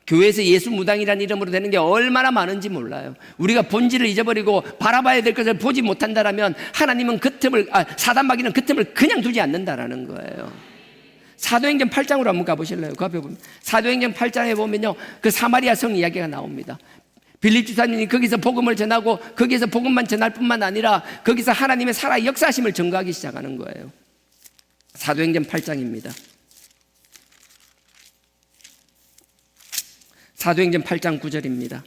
교회에서 예수 무당이라는 이름으로 되는 게 얼마나 많은지 몰라요. 우리가 본질을 잊어버리고 바라봐야 될 것을 보지 못한다라면 하나님은 그 틈을, 사단마귀는 그 틈을 그냥 두지 않는다라는 거예요. 사도행전 8장으로 한번 가보실래요? 그 앞에 보면 사도행전 8장에 보면요, 그 사마리아 성 이야기가 나옵니다. 빌립 주사님이 거기서 복음을 전하고 거기에서 복음만 전할 뿐만 아니라 거기서 하나님의 살아 역사하심을 증거하기 시작하는 거예요. 사도행전 8장입니다. 사도행전 8장 9절입니다.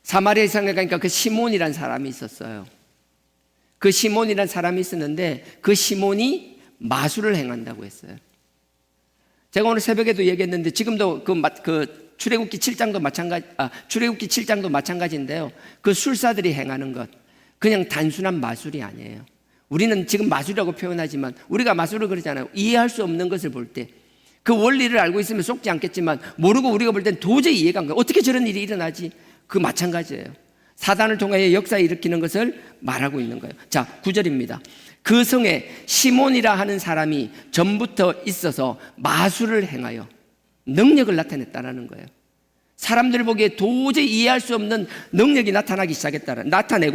사마리아 성에 가니까 그 시몬이라는 사람이 있었어요. 그 시몬이라는 사람이 있었는데 그 시몬이 마술을 행한다고 했어요. 제가 오늘 새벽에도 얘기했는데 지금도 그 출애굽기 7장도 마찬가지인데요. 그 술사들이 행하는 것, 그냥 단순한 마술이 아니에요. 우리는 지금 마술이라고 표현하지만 우리가 마술을 그러잖아요. 이해할 수 없는 것을 볼 때 그 원리를 알고 있으면 속지 않겠지만 모르고 우리가 볼 땐 도저히 이해가 안 가요. 어떻게 저런 일이 일어나지? 그 마찬가지예요. 사단을 통하여 역사에 일으키는 것을 말하고 있는 거예요. 자, 9절입니다. 그 성에 시몬이라 하는 사람이 전부터 있어서 마술을 행하여, 능력을 나타냈다라는 거예요. 사람들 보기에 도저히 이해할 수 없는 능력이 나타내고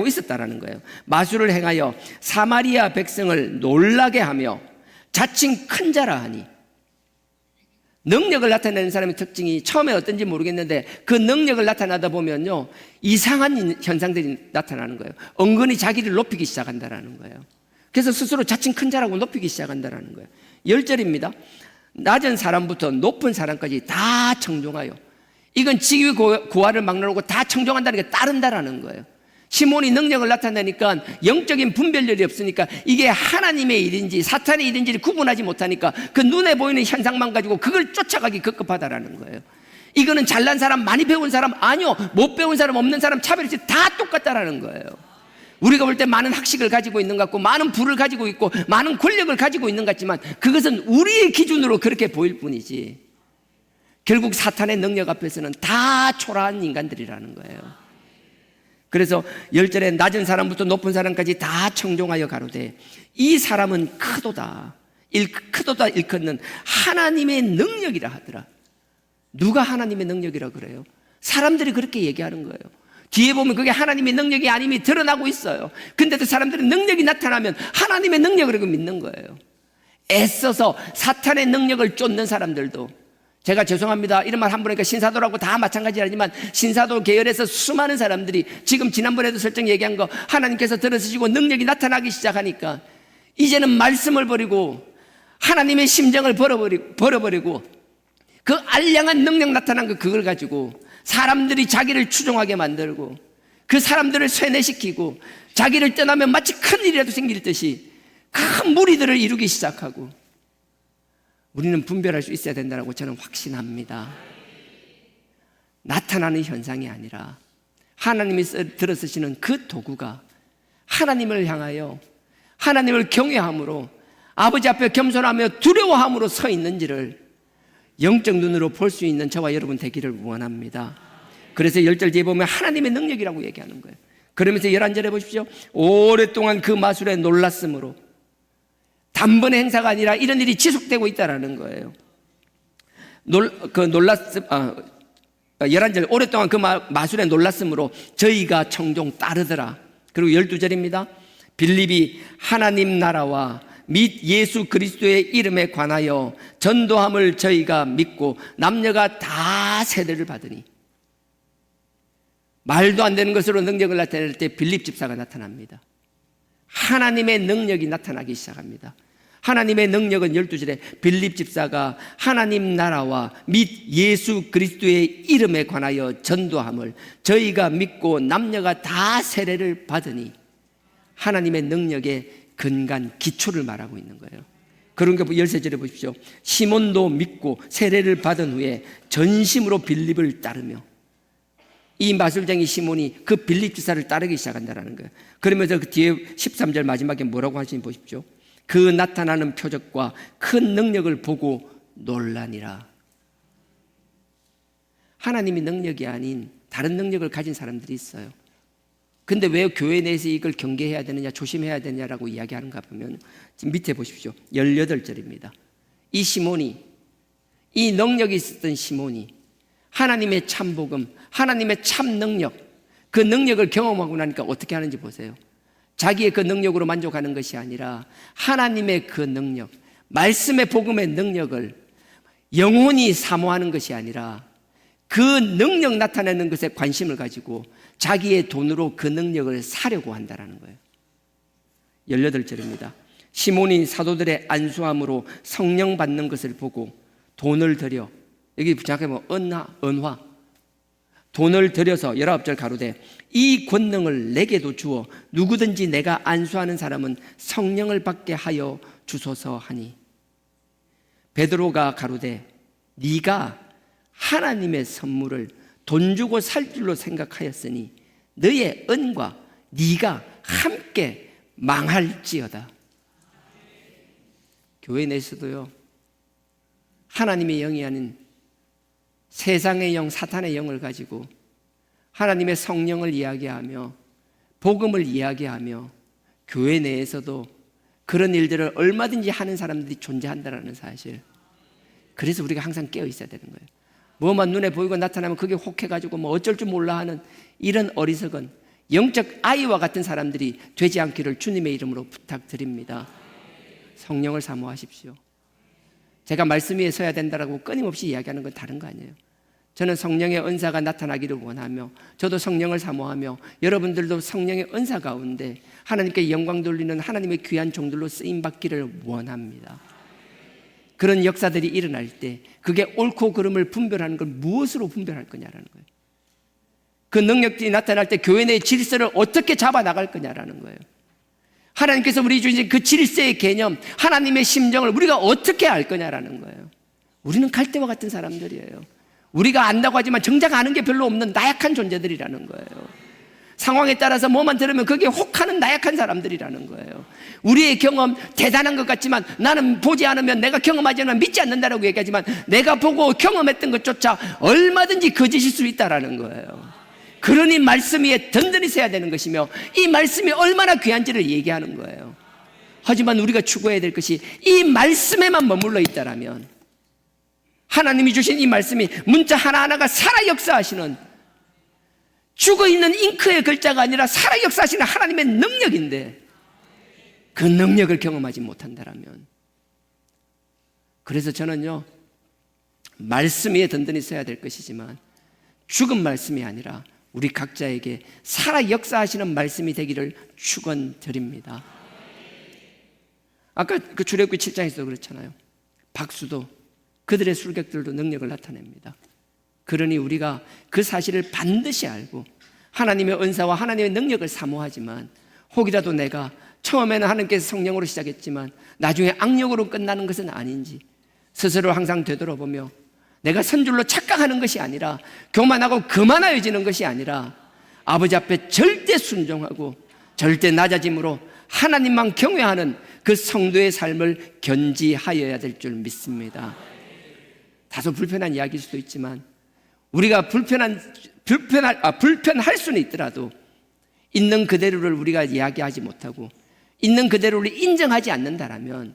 있었다라는 거예요. 마술을 행하여 사마리아 백성을 놀라게 하며 자칭 큰 자라 하니, 능력을 나타내는 사람의 특징이 처음에 어떤지 모르겠는데 그 능력을 나타나다 보면요, 이상한 현상들이 나타나는 거예요. 은근히 자기를 높이기 시작한다라는 거예요. 그래서 스스로 자칭 큰 자라고 높이기 시작한다라는 거예요. 10절입니다. 낮은 사람부터 높은 사람까지 다 청종하여, 이건 직위 고하를 막론하고 다 청종한다는 게 따른다라는 거예요. 시몬이 능력을 나타내니까 영적인 분별력이 없으니까 이게 하나님의 일인지 사탄의 일인지를 구분하지 못하니까 그 눈에 보이는 현상만 가지고 그걸 쫓아가기 급급하다라는 거예요. 이거는 잘난 사람, 많이 배운 사람, 아니요, 못 배운 사람, 없는 사람 차별없이 다 똑같다라는 거예요. 우리가 볼 때 많은 학식을 가지고 있는 것 같고 많은 부를 가지고 있고 많은 권력을 가지고 있는 것 같지만 그것은 우리의 기준으로 그렇게 보일 뿐이지 결국 사탄의 능력 앞에서는 다 초라한 인간들이라는 거예요. 그래서 10절에 낮은 사람부터 높은 사람까지 다 청종하여 가로되 이 사람은 크도다 일컫는 하나님의 능력이라 하더라. 누가 하나님의 능력이라 그래요? 사람들이 그렇게 얘기하는 거예요. 뒤에 보면 그게 하나님의 능력이 아님이 드러나고 있어요. 근데도 사람들은 능력이 나타나면 하나님의 능력이라고 믿는 거예요. 애써서 사탄의 능력을 쫓는 사람들도, 제가 죄송합니다 이런 말 함부로 하니까 신사도라고 다 마찬가지라지만 신사도 계열에서 수많은 사람들이 지금 지난번에도 설정 얘기한 거 하나님께서 들어주시고 능력이 나타나기 시작하니까 이제는 말씀을 버리고 하나님의 심정을 버려버리고 그 알량한 능력 나타난 거 그걸 가지고 사람들이 자기를 추종하게 만들고 그 사람들을 쇠뇌시키고 자기를 떠나면 마치 큰 일이라도 생길 듯이 큰 무리들을 이루기 시작하고, 우리는 분별할 수 있어야 된다고 저는 확신합니다. 나타나는 현상이 아니라 하나님이 들어쓰시는 그 도구가 하나님을 향하여 하나님을 경외함으로 아버지 앞에 겸손하며 두려워함으로 서 있는지를 영적 눈으로 볼 수 있는 저와 여러분 되기를 원합니다. 그래서 10절 뒤에 보면 하나님의 능력이라고 얘기하는 거예요. 그러면서 11절에 보십시오. 오랫동안 그 마술에 놀랐으므로, 단번의 행사가 아니라 이런 일이 지속되고 있다는 거예요. 11절 오랫동안 그 마술에 놀랐으므로 저희가 청종 따르더라. 그리고 12절입니다. 빌립이 하나님 나라와 및 예수 그리스도의 이름에 관하여 전도함을 저희가 믿고 남녀가 다 세례를 받으니, 말도 안 되는 것으로 능력을 나타낼 때 빌립 집사가 나타납니다. 하나님의 능력이 나타나기 시작합니다. 하나님의 능력은 12절에 빌립 집사가 하나님 나라와 및 예수 그리스도의 이름에 관하여 전도함을 저희가 믿고 남녀가 다 세례를 받으니, 하나님의 능력의 근간 기초를 말하고 있는 거예요. 그런 게 13절에 보십시오. 시몬도 믿고 세례를 받은 후에 전심으로 빌립을 따르며, 이 마술쟁이 시몬이 그 빌립 집사를 따르기 시작한다는 거예요. 그러면서 그 뒤에 13절 마지막에 뭐라고 하시는지 보십시오. 그 나타나는 표적과 큰 능력을 보고 놀라니라. 하나님이 능력이 아닌 다른 능력을 가진 사람들이 있어요. 근데 왜 교회 내에서 이걸 경계해야 되느냐, 조심해야 되느냐라고 이야기하는가 보면 지금 밑에 보십시오. 18절입니다. 이 시몬이, 이 능력이 있었던 시몬이 하나님의 참 복음, 하나님의 참 능력, 그 능력을 경험하고 나니까 어떻게 하는지 보세요. 자기의 그 능력으로 만족하는 것이 아니라 하나님의 그 능력, 말씀의 복음의 능력을 영원히 사모하는 것이 아니라 그 능력 나타내는 것에 관심을 가지고 자기의 돈으로 그 능력을 사려고 한다는 거예요. 18절입니다. 시몬이 사도들의 안수함으로 성령 받는 것을 보고 돈을 들여, 여기 부착하면 은화, 돈을 들여서 19절 가로되 이 권능을 내게도 주어 누구든지 내가 안수하는 사람은 성령을 받게 하여 주소서 하니, 베드로가 가로되 네가 하나님의 선물을 돈 주고 살 줄로 생각하였으니 너의 은과 네가 함께 망할지어다. 교회 내에서도요, 하나님의 영이 아닌 세상의 영, 사탄의 영을 가지고 하나님의 성령을 이야기하며 복음을 이야기하며 교회 내에서도 그런 일들을 얼마든지 하는 사람들이 존재한다는 사실, 그래서 우리가 항상 깨어 있어야 되는 거예요. 뭐만 눈에 보이고 나타나면 그게 혹해가지고 뭐 어쩔 줄 몰라 하는 이런 어리석은 영적 아이와 같은 사람들이 되지 않기를 주님의 이름으로 부탁드립니다. 성령을 사모하십시오. 제가 말씀 위에 서야 된다라고 끊임없이 이야기하는 건 다른 거 아니에요. 저는 성령의 은사가 나타나기를 원하며, 저도 성령을 사모하며, 여러분들도 성령의 은사 가운데 하나님께 영광 돌리는 하나님의 귀한 종들로 쓰임받기를 원합니다. 그런 역사들이 일어날 때 그게 옳고 그름을 분별하는 걸 무엇으로 분별할 거냐라는 거예요. 그 능력들이 나타날 때 교회 내의 질서를 어떻게 잡아나갈 거냐라는 거예요. 하나님께서 우리 주신 그 질서의 개념, 하나님의 심정을 우리가 어떻게 알 거냐라는 거예요. 우리는 갈대와 같은 사람들이에요. 우리가 안다고 하지만 정작 아는 게 별로 없는 나약한 존재들이라는 거예요. 상황에 따라서 뭐만 들으면 그게 혹하는 나약한 사람들이라는 거예요. 우리의 경험 대단한 것 같지만, 나는 보지 않으면, 내가 경험하지 않으면 믿지 않는다라고 얘기하지만, 내가 보고 경험했던 것조차 얼마든지 거짓일 수 있다라는 거예요. 그러니 말씀 위에 든든히 서야 되는 것이며, 이 말씀이 얼마나 귀한지를 얘기하는 거예요. 하지만 우리가 추구해야 될 것이 이 말씀에만 머물러 있다라면, 하나님이 주신 이 말씀이 문자 하나하나가 살아 역사하시는, 죽어있는 잉크의 글자가 아니라 살아 역사하시는 하나님의 능력인데, 그 능력을 경험하지 못한다라면, 그래서 저는요, 말씀 위에 든든히 서야 될 것이지만 죽은 말씀이 아니라 우리 각자에게 살아 역사하시는 말씀이 되기를 축원드립니다. 아까 그 출애굽기 7장에서도 그렇잖아요. 박수도, 그들의 술객들도 능력을 나타냅니다. 그러니 우리가 그 사실을 반드시 알고 하나님의 은사와 하나님의 능력을 사모하지만, 혹이라도 내가 처음에는 하나님께서 성령으로 시작했지만 나중에 악력으로 끝나는 것은 아닌지 스스로 항상 되돌아보며, 내가 선줄로 착각하는 것이 아니라, 교만하고 그만하여지는 것이 아니라, 아버지 앞에 절대 순종하고 절대 낮아짐으로 하나님만 경외하는 그 성도의 삶을 견지하여야 될 줄 믿습니다. 다소 불편한 이야기일 수도 있지만, 우리가 불편할 수는 있더라도 있는 그대로를 우리가 이야기하지 못하고 있는 그대로를 인정하지 않는다라면,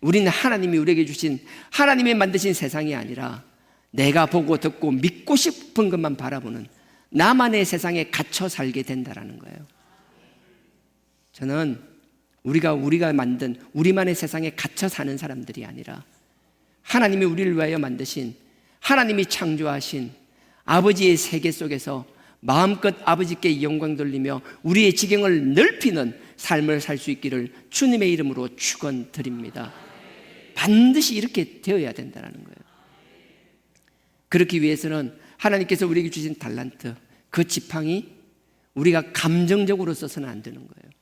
우리는 하나님이 우리에게 주신, 하나님이 만드신 세상이 아니라 내가 보고 듣고 믿고 싶은 것만 바라보는 나만의 세상에 갇혀 살게 된다라는 거예요. 저는 우리가 만든 우리만의 세상에 갇혀 사는 사람들이 아니라, 하나님이 우리를 위하여 만드신, 하나님이 창조하신 아버지의 세계 속에서 마음껏 아버지께 영광 돌리며 우리의 지경을 넓히는 삶을 살 수 있기를 주님의 이름으로 축원드립니다. 반드시 이렇게 되어야 된다는 거예요. 그렇기 위해서는 하나님께서 우리에게 주신 달란트, 그 지팡이, 우리가 감정적으로 써서는 안 되는 거예요.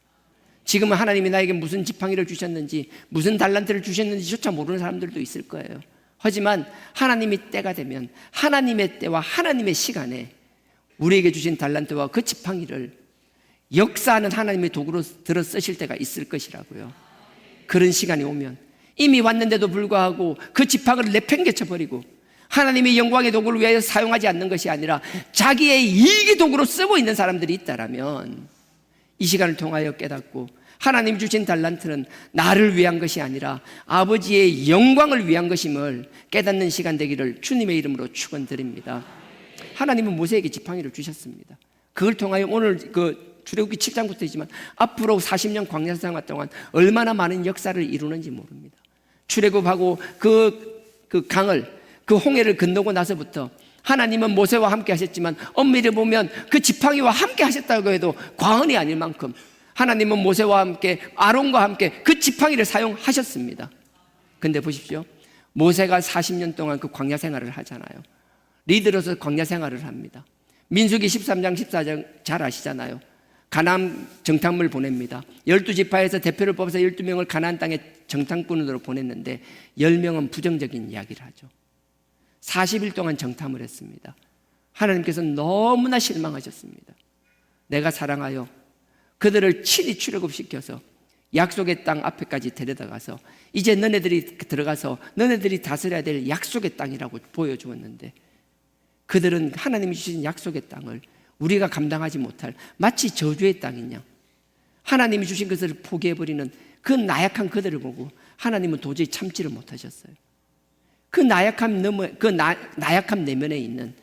지금은 하나님이 나에게 무슨 지팡이를 주셨는지, 무슨 달란트를 주셨는지조차 모르는 사람들도 있을 거예요. 하지만 하나님이 때가 되면 하나님의 때와 하나님의 시간에 우리에게 주신 달란트와 그 지팡이를 역사하는 하나님의 도구로 들어 쓰실 때가 있을 것이라고요. 그런 시간이 오면, 이미 왔는데도 불구하고 그 지팡이를 내팽개쳐버리고 하나님의 영광의 도구를 위하여 사용하지 않는 것이 아니라 자기의 이익의 도구로 쓰고 있는 사람들이 있다라면, 이 시간을 통하여 깨닫고 하나님 주신 달란트는 나를 위한 것이 아니라 아버지의 영광을 위한 것임을 깨닫는 시간 되기를 주님의 이름으로 축원드립니다. 하나님은 모세에게 지팡이를 주셨습니다. 그걸 통하여 오늘 그 출애굽기 7장부터이지만 앞으로 40년 광야 생활 동안 얼마나 많은 역사를 이루는지 모릅니다. 출애굽하고 그 강을, 그 홍해를 건너고 나서부터 하나님은 모세와 함께 하셨지만 엄밀히 보면 그 지팡이와 함께 하셨다고 해도 과언이 아닐 만큼 하나님은 모세와 함께, 아론과 함께 그 지팡이를 사용하셨습니다. 근데 보십시오, 모세가 40년 동안 그 광야 생활을 하잖아요. 리더로서 광야 생활을 합니다. 민수기 13장 14장 잘 아시잖아요. 가나안 정탐을 보냅니다. 12지파에서 대표를 뽑아서 12명을 가나안 땅에 정탐꾼으로 보냈는데 10명은 부정적인 이야기를 하죠. 40일 동안 정탐을 했습니다. 하나님께서는 너무나 실망하셨습니다. 내가 사랑하여 그들을 친히 출애굽시켜서 약속의 땅 앞에까지 데려다가서 이제 너네들이 들어가서 너네들이 다스려야 될 약속의 땅이라고 보여주었는데, 그들은 하나님이 주신 약속의 땅을 우리가 감당하지 못할 마치 저주의 땅이냐, 하나님이 주신 것을 포기해버리는 그 나약한 그들을 보고 하나님은 도저히 참지를 못하셨어요. 그 나약함 내면에 있는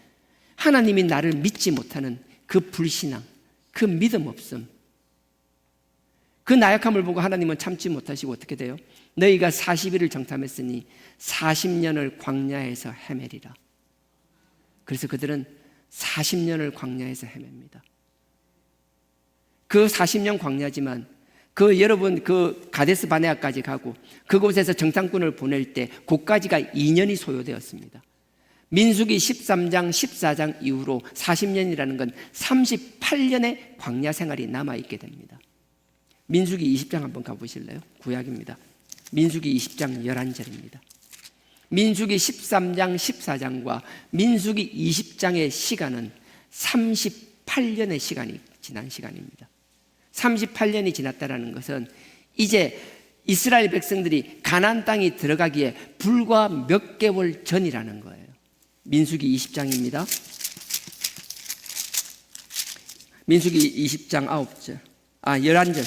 하나님이 나를 믿지 못하는 그 불신앙, 그 믿음 없음, 그 나약함을 보고 하나님은 참지 못하시고 어떻게 돼요? 너희가 40일을 정탐했으니 40년을 광야에서 헤매리라. 그래서 그들은 40년을 광야에서 헤맵니다. 그 40년 광야지만 여러분 가데스 바네아까지 가고 그곳에서 정탐꾼을 보낼 때 그까지가 2년이 소요되었습니다. 민수기 13장 14장 이후로 40년이라는 건 38년의 광야 생활이 남아있게 됩니다. 민수기 20장 한번 가보실래요? 구약입니다. 민수기 20장 11절입니다. 민수기 13장 14장과 민수기 20장의 시간은 38년의 시간이 지난 시간입니다. 38년이 지났다는 것은 이제 이스라엘 백성들이 가나안 땅에 들어가기에 불과 몇 개월 전이라는 거예요. 민수기 20장입니다. 민수기 20장 11절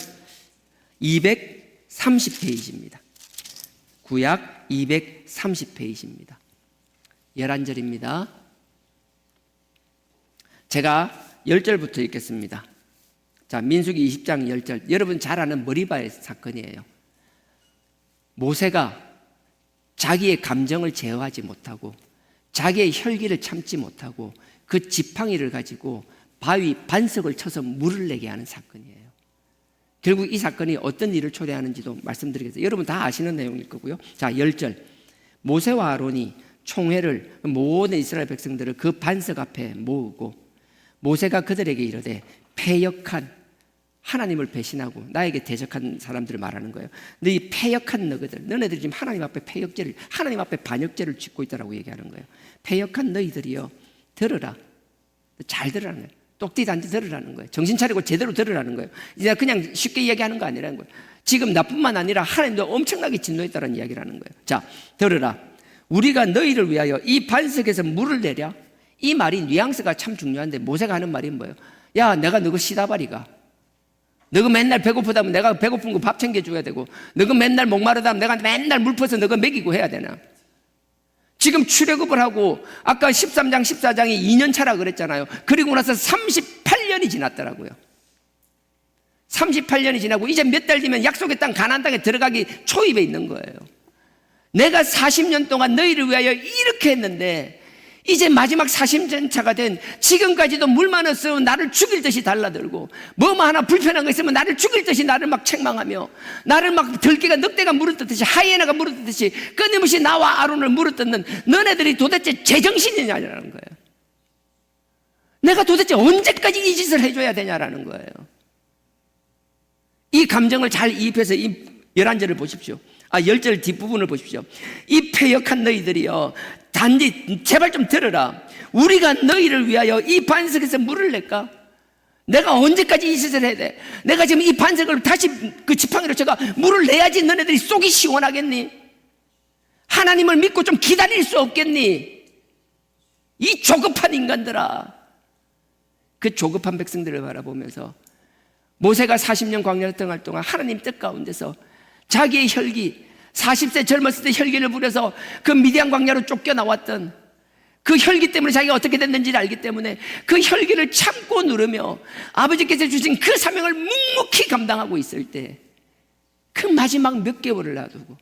230페이지입니다. 구약 230페이지입니다. 11절입니다. 제가 10절부터 읽겠습니다. 자, 민수기 20장 10절. 여러분 잘 아는 머리바의 사건이에요. 모세가 자기의 감정을 제어하지 못하고 자기의 혈기를 참지 못하고 그 지팡이를 가지고 바위 반석을 쳐서 물을 내게 하는 사건이에요. 결국 이 사건이 어떤 일을 초래하는지도 말씀드리겠습니다. 여러분 다 아시는 내용일 거고요. 자, 10절. 모세와 아론이 총회를 모든 이스라엘 백성들을 그 반석 앞에 모으고 모세가 그들에게 이르되 패역한 하나님을 배신하고 나에게 대적한 사람들을 말하는 거예요. 너희 패역한 너희들, 너네들이 지금 하나님 앞에 패역죄를, 하나님 앞에 반역죄를 짓고 있다라고 얘기하는 거예요. 패역한 너희들이요, 들으라. 잘 들으라는 거예요. 똑띠단지 들으라는 거예요. 정신 차리고 제대로 들으라는 거예요. 이제 그냥 쉽게 이야기하는 거 아니라는 거예요. 지금 나뿐만 아니라 하나님도 엄청나게 진노했다는 이야기라는 거예요. 자, 들으라. 우리가 너희를 위하여 이 반석에서 물을 내랴. 이 말이 뉘앙스가 참 중요한데 모세가 하는 말이 뭐예요? 야, 내가 너가 시다바리가, 너가 맨날 배고프다면 내가 배고픈 거 밥 챙겨줘야 되고, 너가 맨날 목마르다면 내가 맨날 물 퍼서 너가 먹이고 해야 되나? 지금 출애굽을 하고 아까 13장 14장이 2년 차라 그랬잖아요. 그리고 나서 38년이 지났더라고요. 38년이 지나고 이제 몇 달 뒤면 약속의 땅 가나안 땅에 들어가기 초입에 있는 거예요. 내가 40년 동안 너희를 위하여 이렇게 했는데 이제 마지막 40년 차가 된 지금까지도 물만 없으면 나를 죽일 듯이 달라들고 뭐뭐 하나 불편한 거 있으면 나를 죽일 듯이 나를 막 책망하며 나를 막 들개가 늑대가 물어뜯듯이 하이에나가 물어뜯듯이 끊임없이 나와 아론을 물어뜯는 너네들이 도대체 제정신이냐라는 거예요. 내가 도대체 언제까지 이 짓을 해줘야 되냐라는 거예요. 이 감정을 잘 이입해서 이 11절을 보십시오. 10절 뒷부분을 보십시오. 이 패역한 너희들이여 단지 제발 좀 들으라. 우리가 너희를 위하여 이 반석에서 물을 낼까? 내가 언제까지 이 짓을 해야 돼? 내가 지금 이 반석을 다시 그 지팡이로 제가 물을 내야지 너네들이 속이 시원하겠니? 하나님을 믿고 좀 기다릴 수 없겠니? 이 조급한 인간들아. 그 조급한 백성들을 바라보면서 모세가 40년 광야를 등할 동안 하나님 뜻 가운데서 자기의 혈기, 40세 젊었을 때 혈기를 부려서 그 미디안 광야로 쫓겨나왔던 그 혈기 때문에 자기가 어떻게 됐는지를 알기 때문에 그 혈기를 참고 누르며 아버지께서 주신 그 사명을 묵묵히 감당하고 있을 때 그 마지막 몇 개월을 놔두고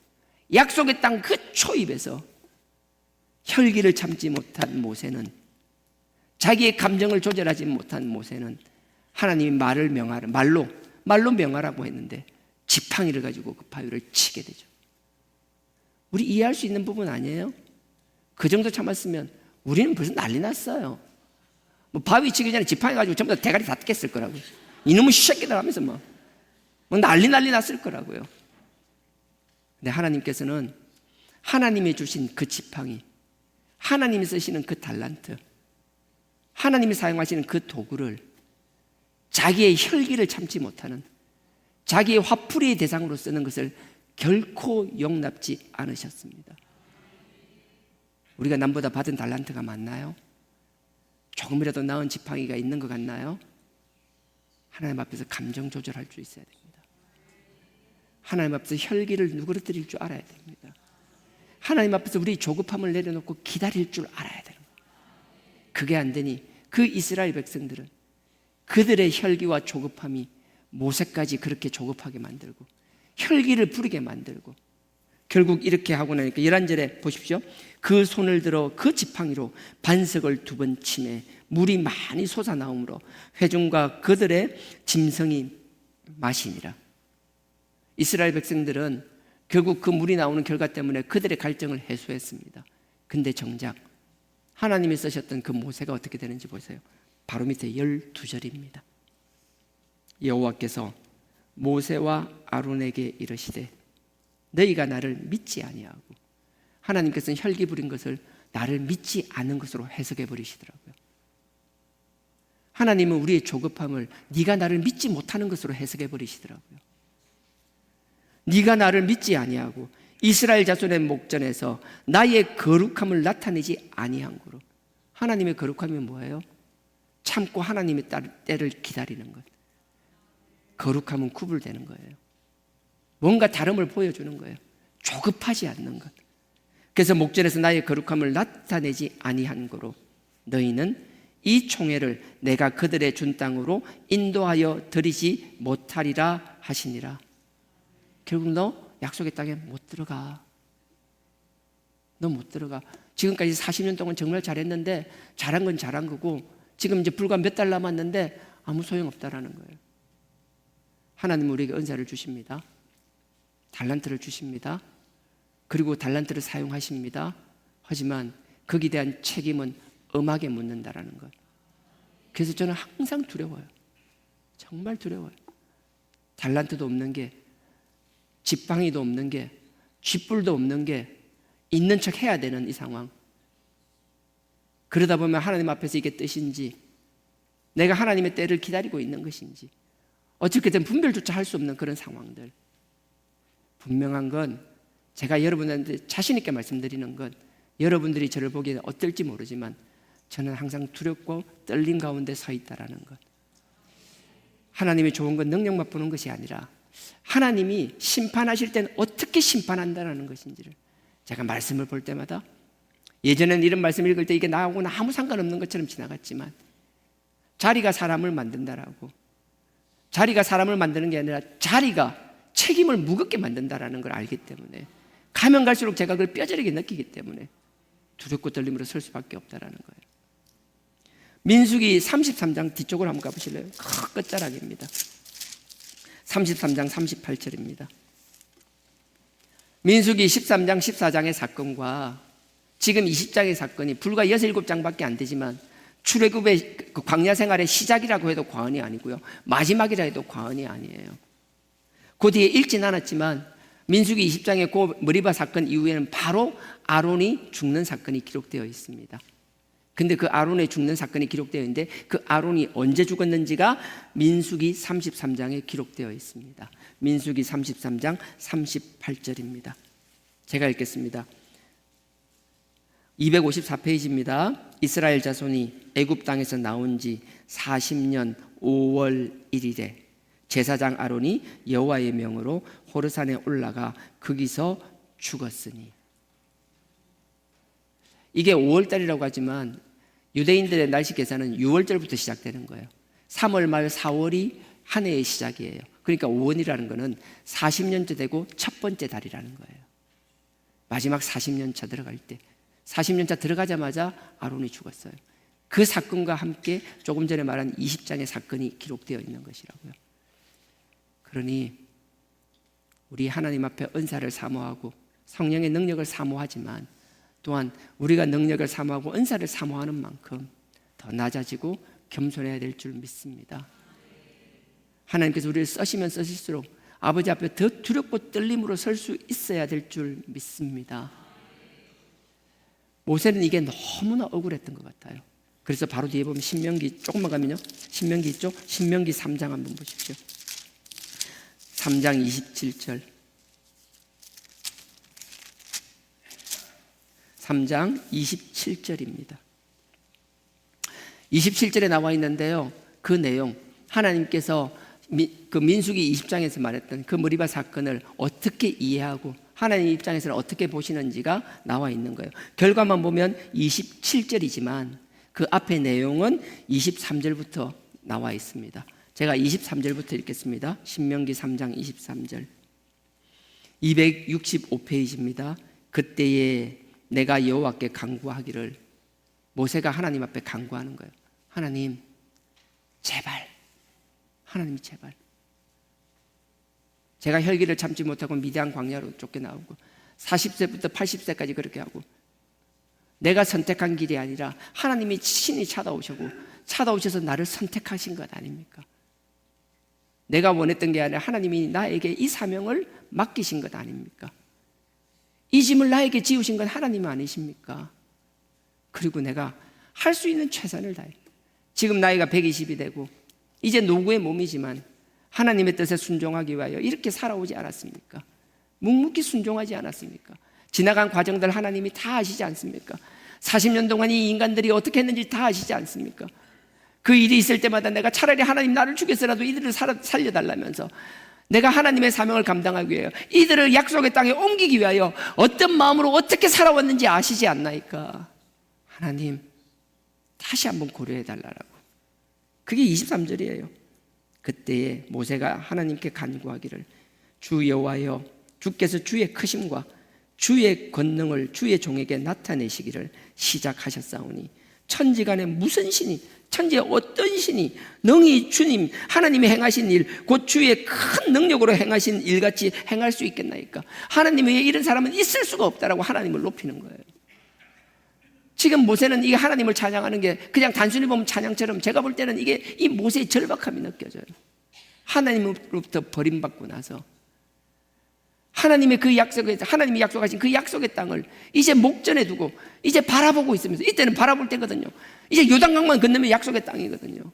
약속의 땅 그 초입에서 혈기를 참지 못한 모세는, 자기의 감정을 조절하지 못한 모세는 하나님이 말로 명하라고 했는데 지팡이를 가지고 그 바위를 치게 되죠. 우리 이해할 수 있는 부분 아니에요? 그 정도 참았으면 우리는 벌써 난리 났어요. 뭐 바위 치기 전에 지팡이 가지고 전부 다 대가리 다 깼을 거라고요. 이놈의 새끼들 하면서 뭐 난리 났을 거라고요. 근데 하나님께서는 하나님이 주신 그 지팡이, 하나님이 쓰시는 그 달란트, 하나님이 사용하시는 그 도구를 자기의 혈기를 참지 못하는, 자기의 화풀이의 대상으로 쓰는 것을 결코 용납지 않으셨습니다. 우리가 남보다 받은 달란트가 많나요? 조금이라도 나은 지팡이가 있는 것 같나요? 하나님 앞에서 감정 조절할 줄 있어야 됩니다. 하나님 앞에서 혈기를 누그러뜨릴 줄 알아야 됩니다. 하나님 앞에서 우리 조급함을 내려놓고 기다릴 줄 알아야 되는 거예요. 그게 안 되니 그 이스라엘 백성들은 그들의 혈기와 조급함이 모세까지 그렇게 조급하게 만들고 혈기를 부리게 만들고 결국 이렇게 하고 나니까 11절에 보십시오. 그 손을 들어 그 지팡이로 반석을 2번 치매 물이 많이 솟아나오므로 회중과 그들의 짐승이 마시니라. 이스라엘 백성들은 결국 그 물이 나오는 결과 때문에 그들의 갈증을 해소했습니다. 근데 정작 하나님이 쓰셨던 그 모세가 어떻게 되는지 보세요. 바로 밑에 12절입니다. 여호와께서 모세와 아론에게 이르시되 너희가 나를 믿지 아니하고, 하나님께서는 혈기 부린 것을 나를 믿지 않는 것으로 해석해 버리시더라고요. 하나님은 우리의 조급함을 네가 나를 믿지 못하는 것으로 해석해 버리시더라고요. 네가 나를 믿지 아니하고 이스라엘 자손의 목전에서 나의 거룩함을 나타내지 아니한 거로. 하나님의 거룩함이 뭐예요? 참고 하나님의 때를 기다리는 것. 거룩함은 구분되는 거예요. 뭔가 다름을 보여주는 거예요. 조급하지 않는 것. 그래서 목전에서 나의 거룩함을 나타내지 아니한 거로 너희는 이 총회를 내가 그들의 준 땅으로 인도하여 드리지 못하리라 하시니라. 결국 너 약속의 땅에 못 들어가. 너 못 들어가. 지금까지 40년 동안 정말 잘했는데 잘한 건 잘한 거고 지금 이제 불과 몇 달 남았는데 아무 소용없다라는 거예요. 하나님은 우리에게 은사를 주십니다. 달란트를 주십니다. 그리고 달란트를 사용하십니다. 하지만 거기에 대한 책임은 엄하게 묻는다라는 것. 그래서 저는 항상 두려워요. 정말 두려워요. 달란트도 없는 게, 지팡이도 없는 게, 쥐뿔도 없는 게 있는 척 해야 되는 이 상황. 그러다 보면 하나님 앞에서 이게 뜻인지, 내가 하나님의 때를 기다리고 있는 것인지 어떻게든 분별조차 할 수 없는 그런 상황들. 분명한 건 제가 여러분한테 자신 있게 말씀드리는 건, 여러분들이 저를 보기에는 어떨지 모르지만 저는 항상 두렵고 떨림 가운데 서 있다라는 것. 하나님이 좋은 건 능력 맛보는 것이 아니라 하나님이 심판하실 때는 어떻게 심판한다라는 것인지를 제가 말씀을 볼 때마다, 예전에는 이런 말씀 읽을 때 이게 나하고는 아무 상관없는 것처럼 지나갔지만, 자리가 사람을 만든다라고, 자리가 사람을 만드는 게 아니라 자리가 책임을 무겁게 만든다라는 걸 알기 때문에, 가면 갈수록 제가 그걸 뼈저리게 느끼기 때문에 두렵고 떨림으로 설 수밖에 없다라는 거예요. 민수기 33장 뒤쪽으로 한번 가보실래요? 끝자락입니다. 33장 38절입니다. 민수기 13장 14장의 사건과 지금 20장의 사건이 불과 6, 7장밖에 안 되지만 출애굽의 그 광야 생활의 시작이라고 해도 과언이 아니고요, 마지막이라 해도 과언이 아니에요. 그 뒤에 읽진 않았지만 민수기 20장의 그 머리바 사건 이후에는 바로 아론이 죽는 사건이 기록되어 있습니다. 근데 그 아론의 죽는 사건이 기록되어 있는데 그 아론이 언제 죽었는지가 민수기 33장에 기록되어 있습니다. 민수기 33장 38절입니다. 제가 읽겠습니다. 254페이지입니다. 이스라엘 자손이 애굽 땅에서 나온 지 40년 5월 1일에 제사장 아론이 여호와의 명으로 호르산에 올라가 거기서 죽었으니. 이게 5월달이라고 하지만 유대인들의 날씨 계산은 6월절부터 시작되는 거예요. 3월 말 4월이 한 해의 시작이에요. 그러니까 5월이라는 거는 40년째 되고 첫 번째 달이라는 거예요. 마지막 40년차 들어갈 때, 40년차 들어가자마자 아론이 죽었어요. 그 사건과 함께 조금 전에 말한 20장의 사건이 기록되어 있는 것이라고요. 그러니 우리 하나님 앞에 은사를 사모하고 성령의 능력을 사모하지만 또한 우리가 능력을 사모하고 은사를 사모하는 만큼 더 낮아지고 겸손해야 될 줄 믿습니다. 하나님께서 우리를 쓰시면 쓰실수록 아버지 앞에 더 두렵고 떨림으로 설 수 있어야 될 줄 믿습니다. 모세는 이게 너무나 억울했던 것 같아요. 그래서 바로 뒤에 보면 신명기 조금만 가면요, 신명기 있죠? 신명기 3장 한번 보십시오. 3장 27절. 3장 27절입니다. 27절에 나와 있는데요, 그 내용, 하나님께서 그 민수기 20장에서 말했던 그 머리바 사건을 어떻게 이해하고 하나님 입장에서는 어떻게 보시는지가 나와 있는 거예요. 결과만 보면 27절이지만 그 앞에 내용은 23절부터 나와 있습니다. 제가 23절부터 읽겠습니다. 신명기 3장 23절. 265페이지입니다. 그때에 내가 여호와께 간구하기를, 모세가 하나님 앞에 간구하는 거예요. 하나님 제발, 하나님이 제발, 제가 혈기를 참지 못하고 미디안 광야로 쫓겨나오고 40세부터 80세까지 그렇게 하고 내가 선택한 길이 아니라 하나님이 친히 찾아오셔서 나를 선택하신 것 아닙니까? 내가 원했던 게 아니라 하나님이 나에게 이 사명을 맡기신 것 아닙니까? 이 짐을 나에게 지우신 건 하나님 아니십니까? 그리고 내가 할 수 있는 최선을 다해, 지금 나이가 120이 되고 이제 노구의 몸이지만 하나님의 뜻에 순종하기 위하여 이렇게 살아오지 않았습니까? 묵묵히 순종하지 않았습니까? 지나간 과정들 하나님이 다 아시지 않습니까? 40년 동안 이 인간들이 어떻게 했는지 다 아시지 않습니까? 그 일이 있을 때마다 내가 차라리 하나님 나를 죽여서라도 이들을 살려달라면서 내가 하나님의 사명을 감당하기 위하여 이들을 약속의 땅에 옮기기 위하여 어떤 마음으로 어떻게 살아왔는지 아시지 않나이까? 하나님 다시 한번 고려해 달라고. 그게 23절이에요. 그때에 모세가 하나님께 간구하기를, 주 여호와여, 주께서 주의 크심과 주의 권능을 주의 종에게 나타내시기를 시작하셨사오니 천지간에 무슨 신이, 천지에 어떤 신이 능히 주님 하나님이 행하신 일, 곧 주의 큰 능력으로 행하신 일같이 행할 수 있겠나이까? 하나님 외에 이런 사람은 있을 수가 없다라고 하나님을 높이는 거예요. 지금 모세는 이 하나님을 찬양하는 게 그냥 단순히 보면 찬양처럼, 제가 볼 때는 이게 이 모세의 절박함이 느껴져요. 하나님으로부터 버림받고 나서 하나님이 약속하신 그 약속의 땅을 이제 목전에 두고 이제 바라보고 있으면서, 이때는 바라볼 때거든요. 이제 요단강만 건너면 약속의 땅이거든요.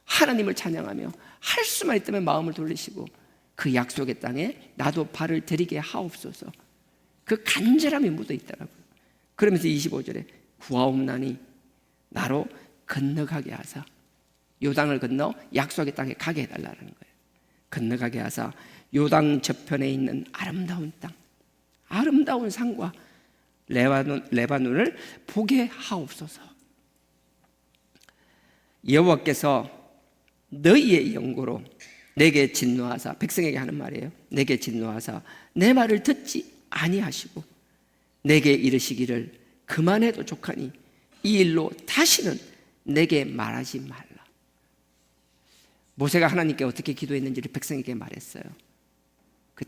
하나님을 찬양하며 할 수만 있다면 마음을 돌리시고 그 약속의 땅에 나도 발을 들이게 하옵소서, 그 간절함이 묻어 있더라고요. 그러면서 25절에 구하옵나니 나로 건너가게 하사, 요단을 건너 약속의 땅에 가게 해달라는 거예요. 건너가게 하사 요단 저편에 있는 아름다운 땅, 아름다운 산과 레바논을 보게 하옵소서. 여호와께서 너희의 영고로 내게 진노하사, 백성에게 하는 말이에요. 내게 진노하사 내 말을 듣지 아니하시고 내게 이르시기를 그만해도 족하니 이 일로 다시는 내게 말하지 말라. 모세가 하나님께 어떻게 기도했는지를 백성에게 말했어요.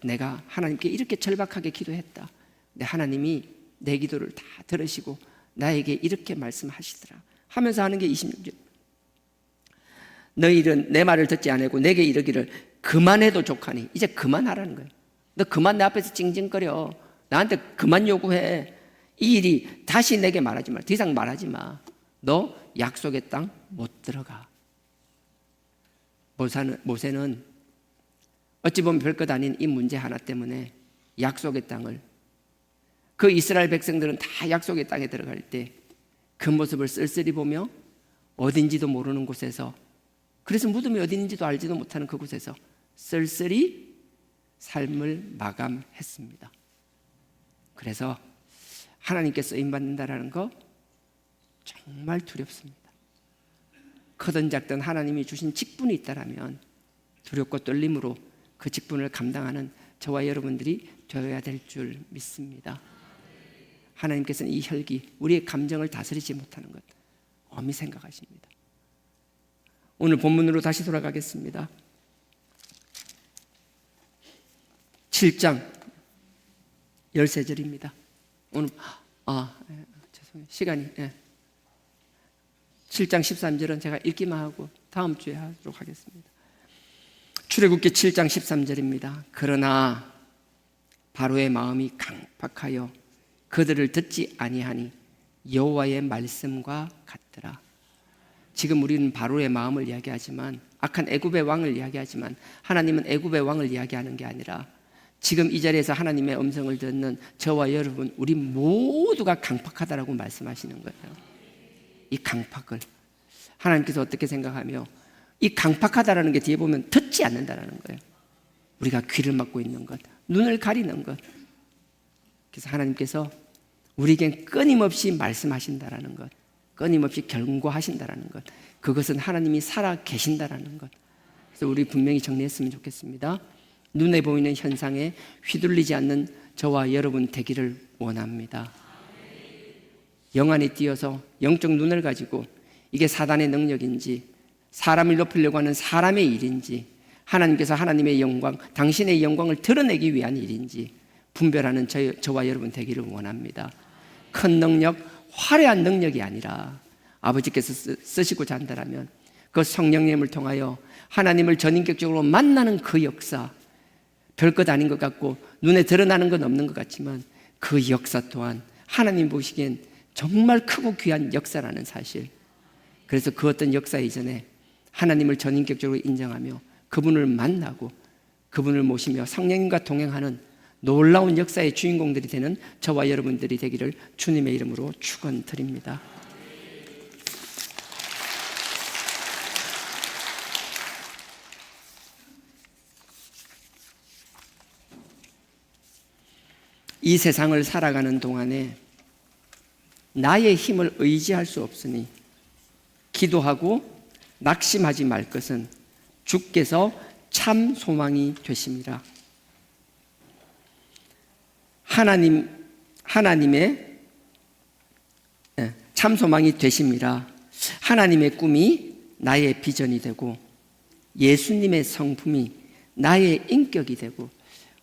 내가 하나님께 이렇게 절박하게 기도했다. 근데 하나님이 내 기도를 다 들으시고 나에게 이렇게 말씀하시더라 하면서 하는 게 26절. 너희는 내 말을 듣지 아니하고 내게 이르기를 그만해도 족하니, 이제 그만하라는 거예요. 너 그만 내 앞에서 찡찡거려, 나한테 그만 요구해. 이 일이 다시 내게 말하지 마. 더 이상 말하지 마. 너 약속의 땅 못 들어가. 모세는 어찌 보면 별것 아닌 이 문제 하나 때문에 약속의 땅을, 그 이스라엘 백성들은 다 약속의 땅에 들어갈 때 그 모습을 쓸쓸히 보며 어딘지도 모르는 곳에서, 그래서 무덤이 어딘지도 알지도 못하는 그곳에서 쓸쓸히 삶을 마감했습니다. 그래서 하나님께 쓰임받는다라는 거 정말 두렵습니다. 크든 작든 하나님이 주신 직분이 있다라면 두렵고 떨림으로 그 직분을 감당하는 저와 여러분들이 되어야 될 줄 믿습니다. 하나님께서는 이 혈기, 우리의 감정을 다스리지 못하는 것 엄히 생각하십니다. 오늘 본문으로 다시 돌아가겠습니다. 7장 13절입니다. 오늘 죄송해요. 시간이 7장 13절은 제가 읽기만 하고 다음 주에 하도록 하겠습니다. 출애굽기 7장 13절입니다. 그러나 바로의 마음이 강팍하여 그들을 듣지 아니하니 여호와의 말씀과 같더라. 지금 우리는 바로의 마음을 이야기하지만, 악한 애굽의 왕을 이야기하지만, 하나님은 애굽의 왕을 이야기하는 게 아니라 지금 이 자리에서 하나님의 음성을 듣는 저와 여러분, 우리 모두가 강팍하다라고 말씀하시는 거예요. 이 강팍을 하나님께서 어떻게 생각하며, 이 강팍하다라는 게 뒤에 보면 듣지 않는다라는 거예요. 우리가 귀를 막고 있는 것, 눈을 가리는 것, 그래서 하나님께서 우리에겐 끊임없이 말씀하신다라는 것, 끊임없이 경고하신다라는 것, 그것은 하나님이 살아 계신다라는 것. 그래서 우리 분명히 정리했으면 좋겠습니다. 눈에 보이는 현상에 휘둘리지 않는 저와 여러분 되기를 원합니다. 영안이 띄어서 영적 눈을 가지고 이게 사단의 능력인지 사람을 높이려고 하는 사람의 일인지 하나님께서 하나님의 영광, 당신의 영광을 드러내기 위한 일인지 분별하는 저와 여러분 되기를 원합니다. 큰 능력, 화려한 능력이 아니라 아버지께서 쓰시고자 한다면 그 성령님을 통하여 하나님을 전인격적으로 만나는 그 역사, 별것 아닌 것 같고 눈에 드러나는 건 없는 것 같지만 그 역사 또한 하나님 보시기엔 정말 크고 귀한 역사라는 사실. 그래서 그 어떤 역사 이전에 하나님을 전인격적으로 인정하며 그분을 만나고 그분을 모시며 성령님과 동행하는 놀라운 역사의 주인공들이 되는 저와 여러분들이 되기를 주님의 이름으로 축원드립니다. 이 세상을 살아가는 동안에 나의 힘을 의지할 수 없으니 기도하고 낙심하지 말 것은 주께서 참 소망이 되심이라. 하나님의 참 소망이 되심이라. 하나님의 꿈이 나의 비전이 되고 예수님의 성품이 나의 인격이 되고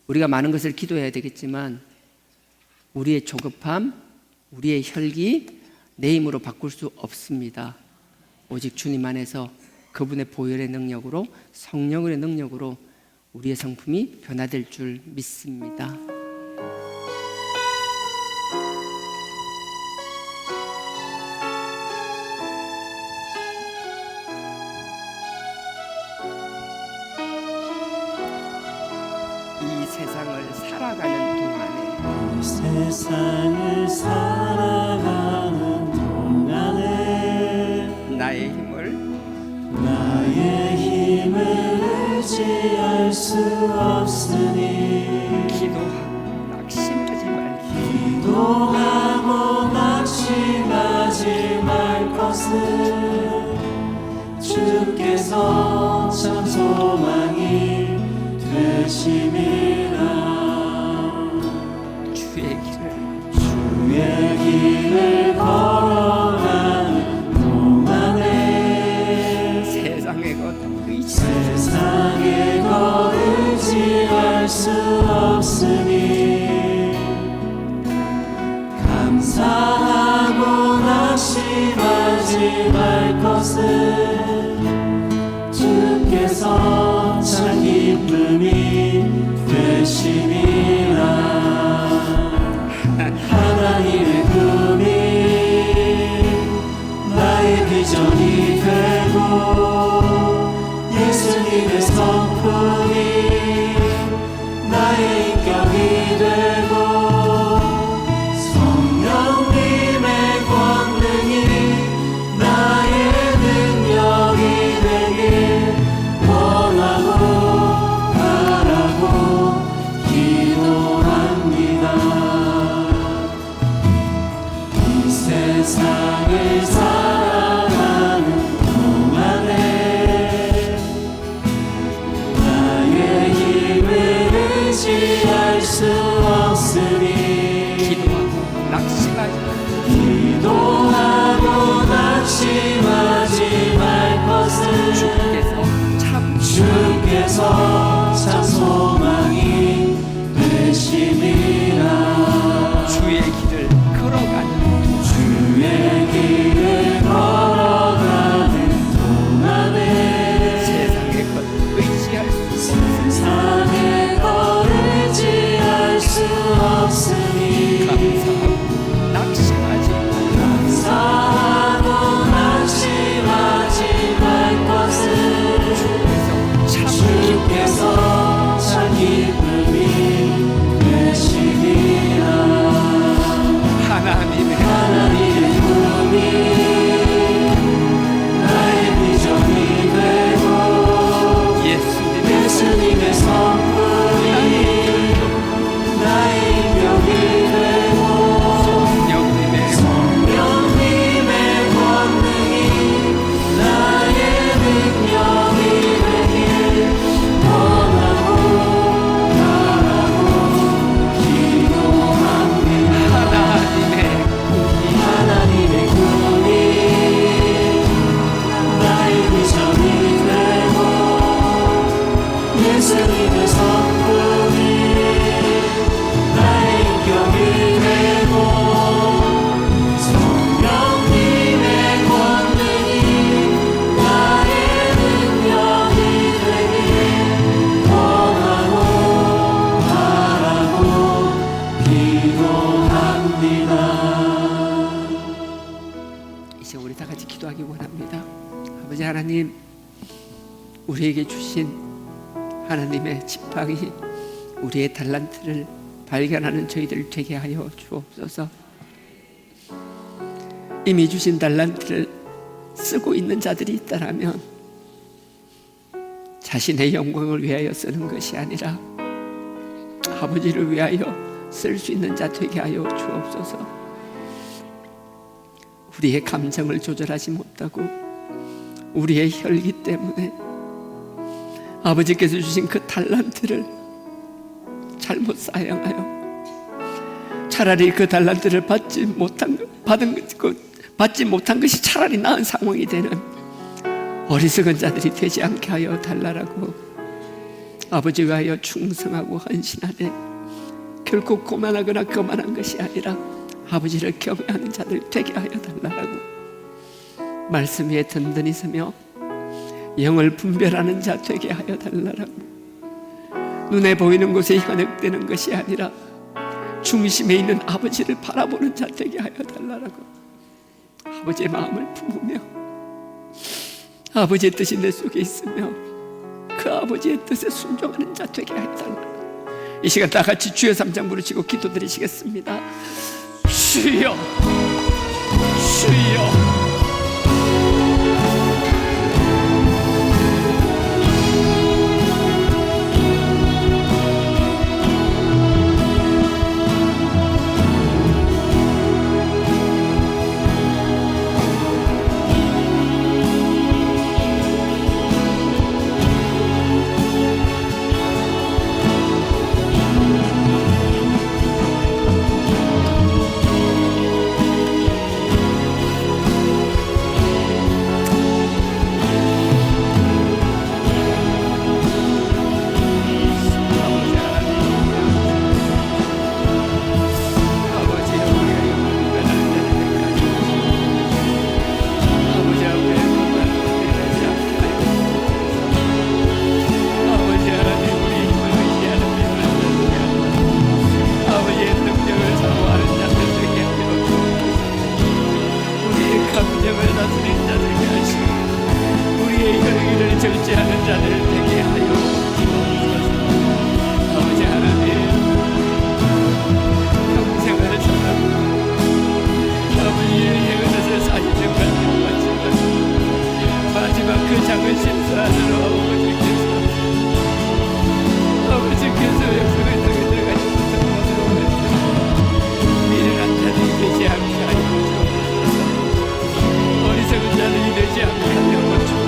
우리가 많은 것을 기도해야 되겠지만 우리의 조급함, 우리의 혈기 내 힘으로 바꿀 수 없습니다. 오직 주님 안에서 그분의 보혈의 능력으로 성령의 능력으로 우리의 성품이 변화될 줄 믿습니다. 이 세상을 살아가는 동안에 이 세상을 살아가는 동안에 나의 힘을 의지할 수 없으니 기도하고 낙심하지 말기. 기도하고 낙심하지 말 것은 주께서 참 소망이 되심이라. 주의 길을 걸어가는 동안에 세상의 것 의지할 수 없으니 감사하고 낙심하지 말 것은 주께서 참 기쁨이 되심이라. 하나님의 꿈이 나의 비전이 되고 예수님의 성품이 나의 인격이 되고 성령님의 권능이 나의 능력이 되길 원하고 바라고 기도합니다. 이 세상을 살아가는 동안에 의지할 수 없으니 기도하고 낙심하지 말 것은 주께서 참 소망이 되심이라. 주의 길을 걸어가는 주의 길을 다 같이 기도하기 원합니다. 아버지 하나님, 우리에게 주신 하나님의 지팡이, 우리의 달란트를 발견하는 저희들 되게 하여 주옵소서. 이미 주신 달란트를 쓰고 있는 자들이 있다라면 자신의 영광을 위하여 쓰는 것이 아니라 아버지를 위하여 쓸 수 있는 자 되게 하여 주옵소서. 우리의 감정을 조절하지 못하고 우리의 혈기 때문에 아버지께서 주신 그 달란트를 잘못 사용하여 차라리 그 달란트를 받지 못한 것이 차라리 나은 상황이 되는 어리석은 자들이 되지 않게 하여 달라라고 아버지 위하여 충성하고 헌신하되 결코 고만하거나 거만한 것이 아니라 아버지를 경외하는 자들 되게 하여 달라라고 말씀 위에 든든히 서며 영을 분별하는 자 되게 하여 달라라고 눈에 보이는 곳에 현혹되는 것이 아니라 중심에 있는 아버지를 바라보는 자 되게 하여 달라라고 아버지의 마음을 품으며 아버지의 뜻이 내 속에 있으며 그 아버지의 뜻에 순종하는 자 되게 하여 달라라고 이 시간 다 같이 주여 3장 부르시고 기도드리시겠습니다. 주여, 주여. 절제하는 자들 되게 하여 주옵소서. 아버지 하나님, 평생을 살아가고 아버지의 예언에서 사실을 가지고 왔지만 마지막 그 작은 실수하는 아버지께서 약속의 땅에 들어가지 못한 것으로 미련한 자들이 되지 않게 하여 주옵소서. 어리석은 자들이 되지 않게 하여 주옵소서.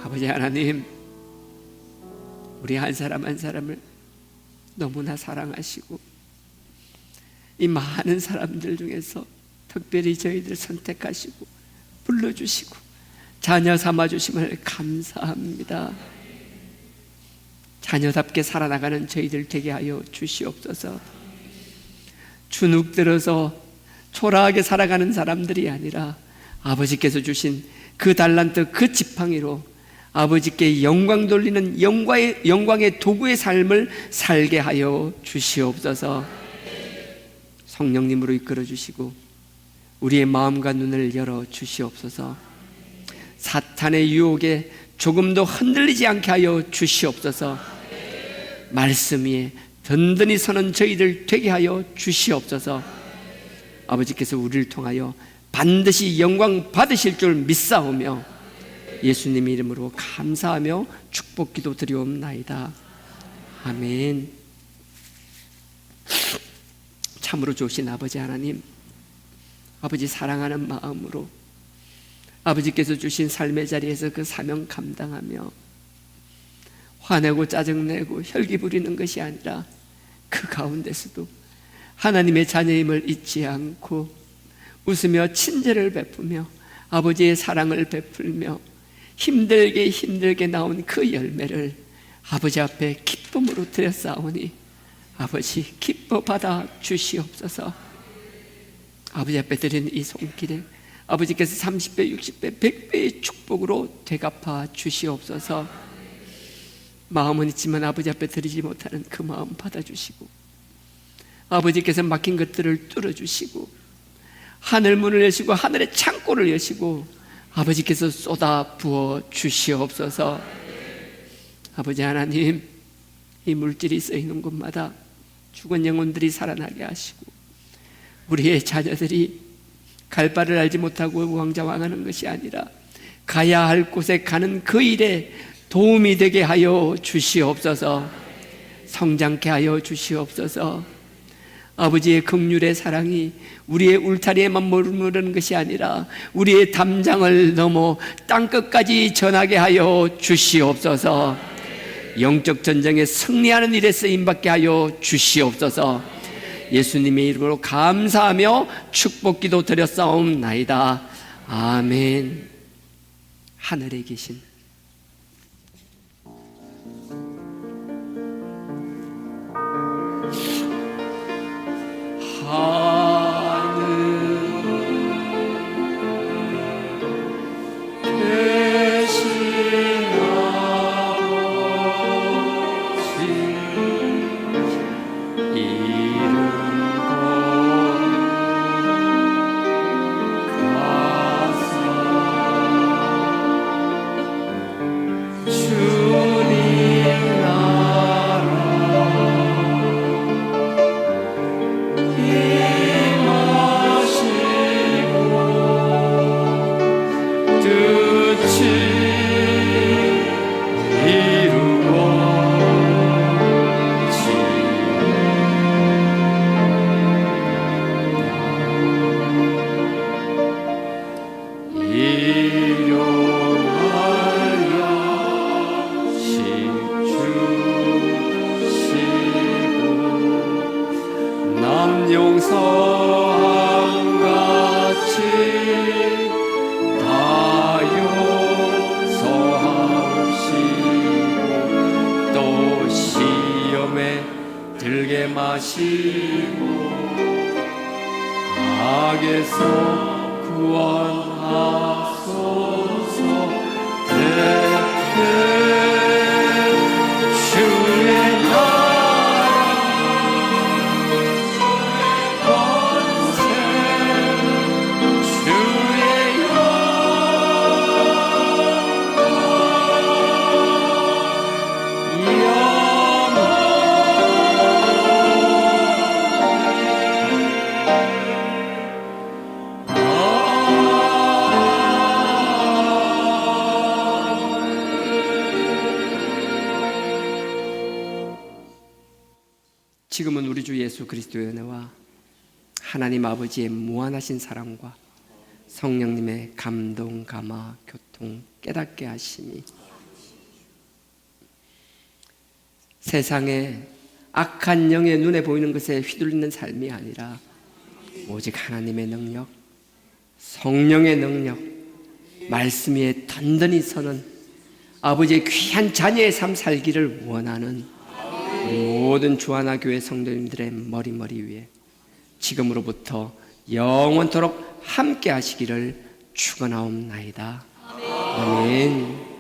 아버지의 하나님, 우리 한 사람 한 사람을 너무나 사랑하시고 이 많은 사람들 중에서 특별히 저희들 선택하시고 불러주시고 자녀 삼아주심을 감사합니다. 자녀답게 살아나가는 저희들 되게 하여 주시옵소서. 주눅들어서 초라하게 살아가는 사람들이 아니라 아버지께서 주신 그 달란트, 그 지팡이로 아버지께 영광 돌리는 영광의 도구의 삶을 살게 하여 주시옵소서. 성령님으로 이끌어 주시고 우리의 마음과 눈을 열어 주시옵소서. 사탄의 유혹에 조금도 흔들리지 않게 하여 주시옵소서. 말씀 위에 든든히 서는 저희들 되게 하여 주시옵소서. 아버지께서 우리를 통하여 반드시 영광 받으실 줄 믿사오며 예수님 이름으로 감사하며 축복기도 드리옵나이다. 아멘. 참으로 좋으신 아버지 하나님, 아버지 사랑하는 마음으로 아버지께서 주신 삶의 자리에서 그 사명 감당하며 화내고 짜증내고 혈기 부리는 것이 아니라 그 가운데서도 하나님의 자녀임을 잊지 않고 웃으며 친절을 베푸며 아버지의 사랑을 베풀며 힘들게 나온 그 열매를 아버지 앞에 기쁨으로 드렸사오니 아버지 기뻐 받아 주시옵소서. 아버지 앞에 드린 이 손길에 아버지께서 30배, 60배, 100배의 축복으로 되갚아 주시옵소서. 마음은 있지만 아버지 앞에 드리지 못하는 그 마음 받아주시고 아버지께서 막힌 것들을 뚫어주시고 하늘 문을 여시고 하늘의 창고를 여시고 아버지께서 쏟아 부어 주시옵소서. 아버지 하나님, 이 물질이 쓰이는 곳마다 죽은 영혼들이 살아나게 하시고 우리의 자녀들이 갈 바를 알지 못하고 우왕좌왕하는 것이 아니라 가야 할 곳에 가는 그 일에 도움이 되게 하여 주시옵소서. 성장케 하여 주시옵소서. 아버지의 긍휼의 사랑이 우리의 울타리에만 머무르는 것이 아니라 우리의 담장을 넘어 땅끝까지 전하게 하여 주시옵소서. 영적 전쟁에 승리하는 일에 쓰임받게 하여 주시옵소서. 예수님의 이름으로 감사하며 축복기도 드렸사옵나이다. 아멘. 하늘에 계신 들게 마시고 악에서 구원하소서. 주의 나라 권세 주의 지금은 우리 주 예수 그리스도의 은혜와 하나님 아버지의 무한하신 사랑과 성령님의 감동, 감화, 교통, 깨닫게 하심이 세상에 악한 영의 눈에 보이는 것에 휘둘리는 삶이 아니라 오직 하나님의 능력, 성령의 능력, 말씀 위에 든든히 서는 아버지의 귀한 자녀의 삶 살기를 원하는 모든 주하나 교회 성도님들의 머리 위에 지금으로부터 영원토록 함께 하시기를 축원하옵나이다. 아멘.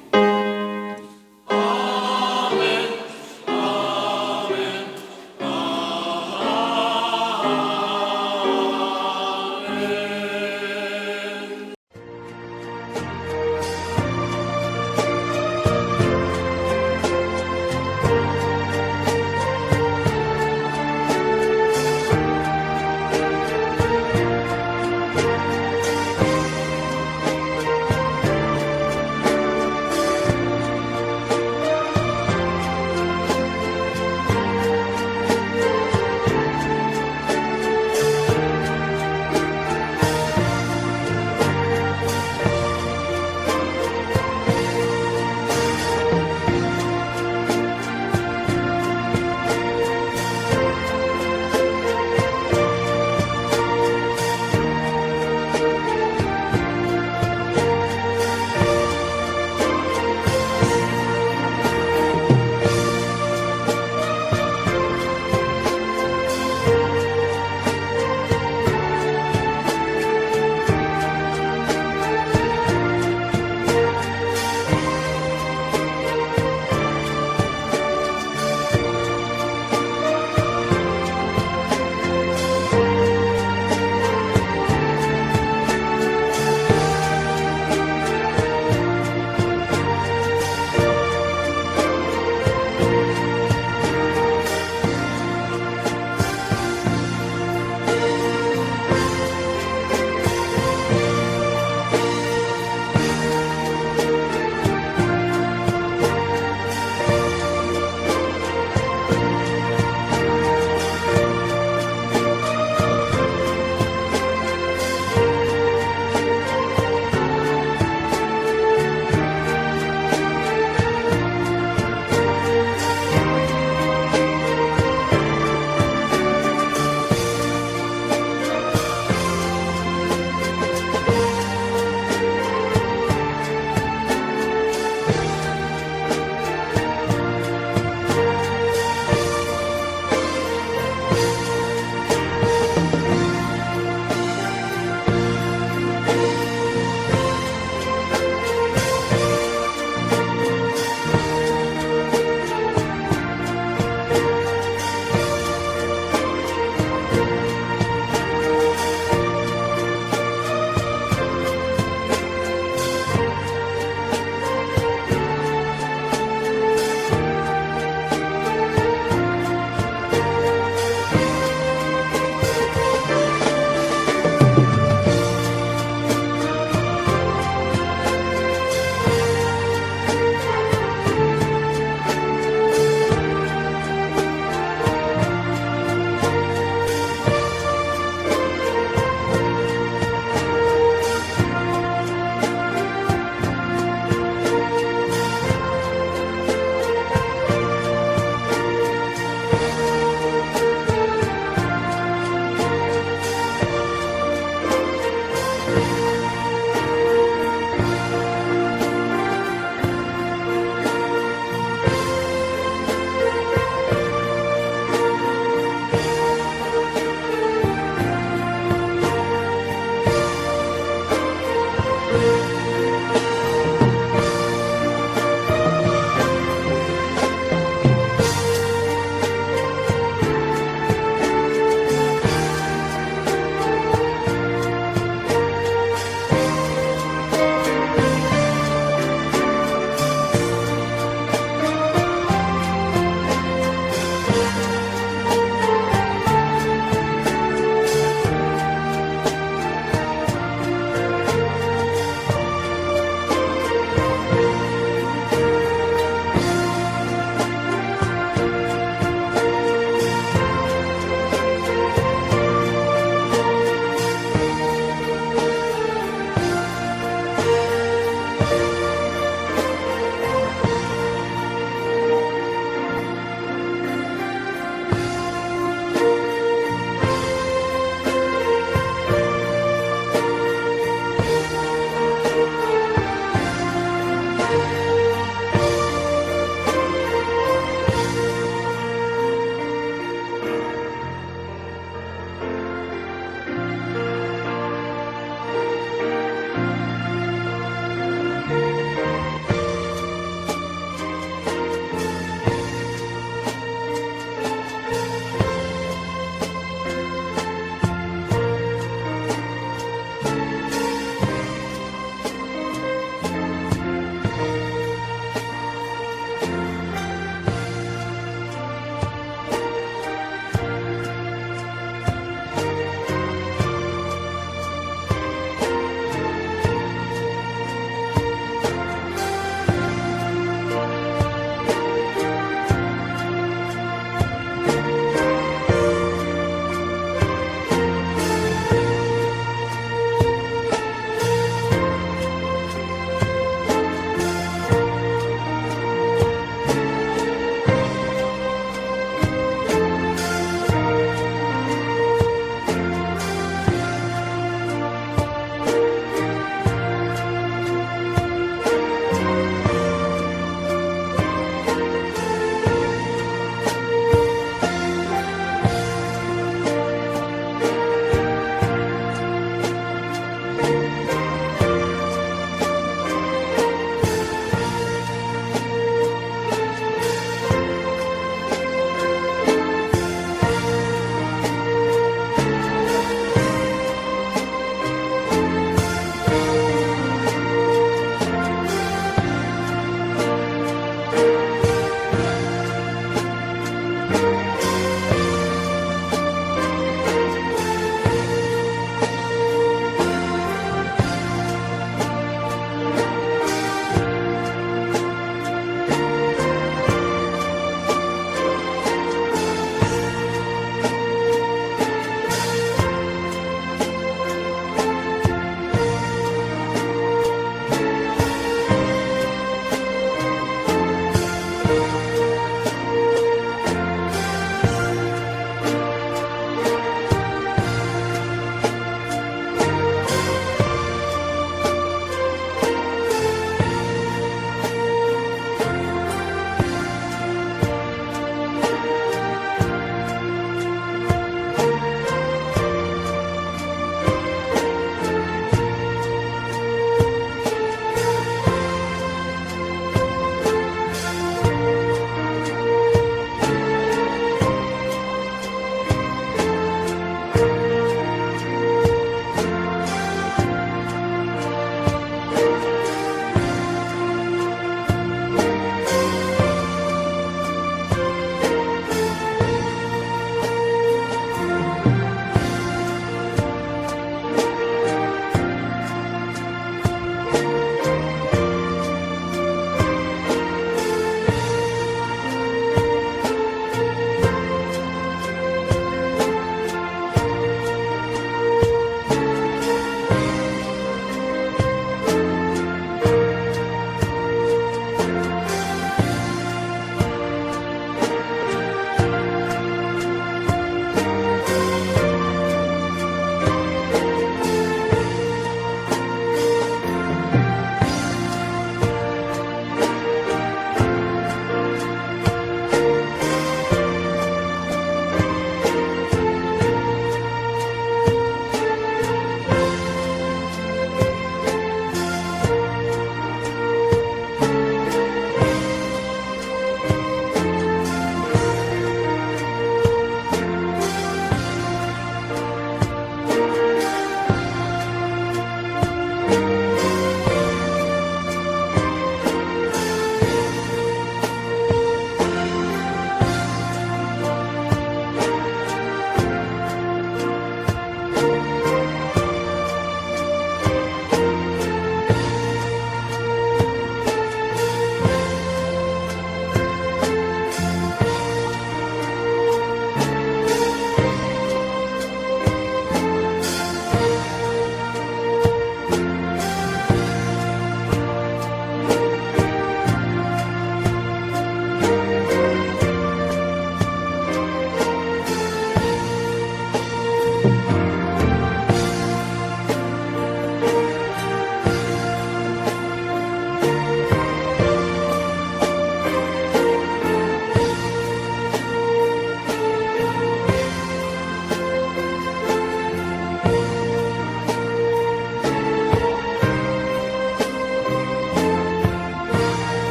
그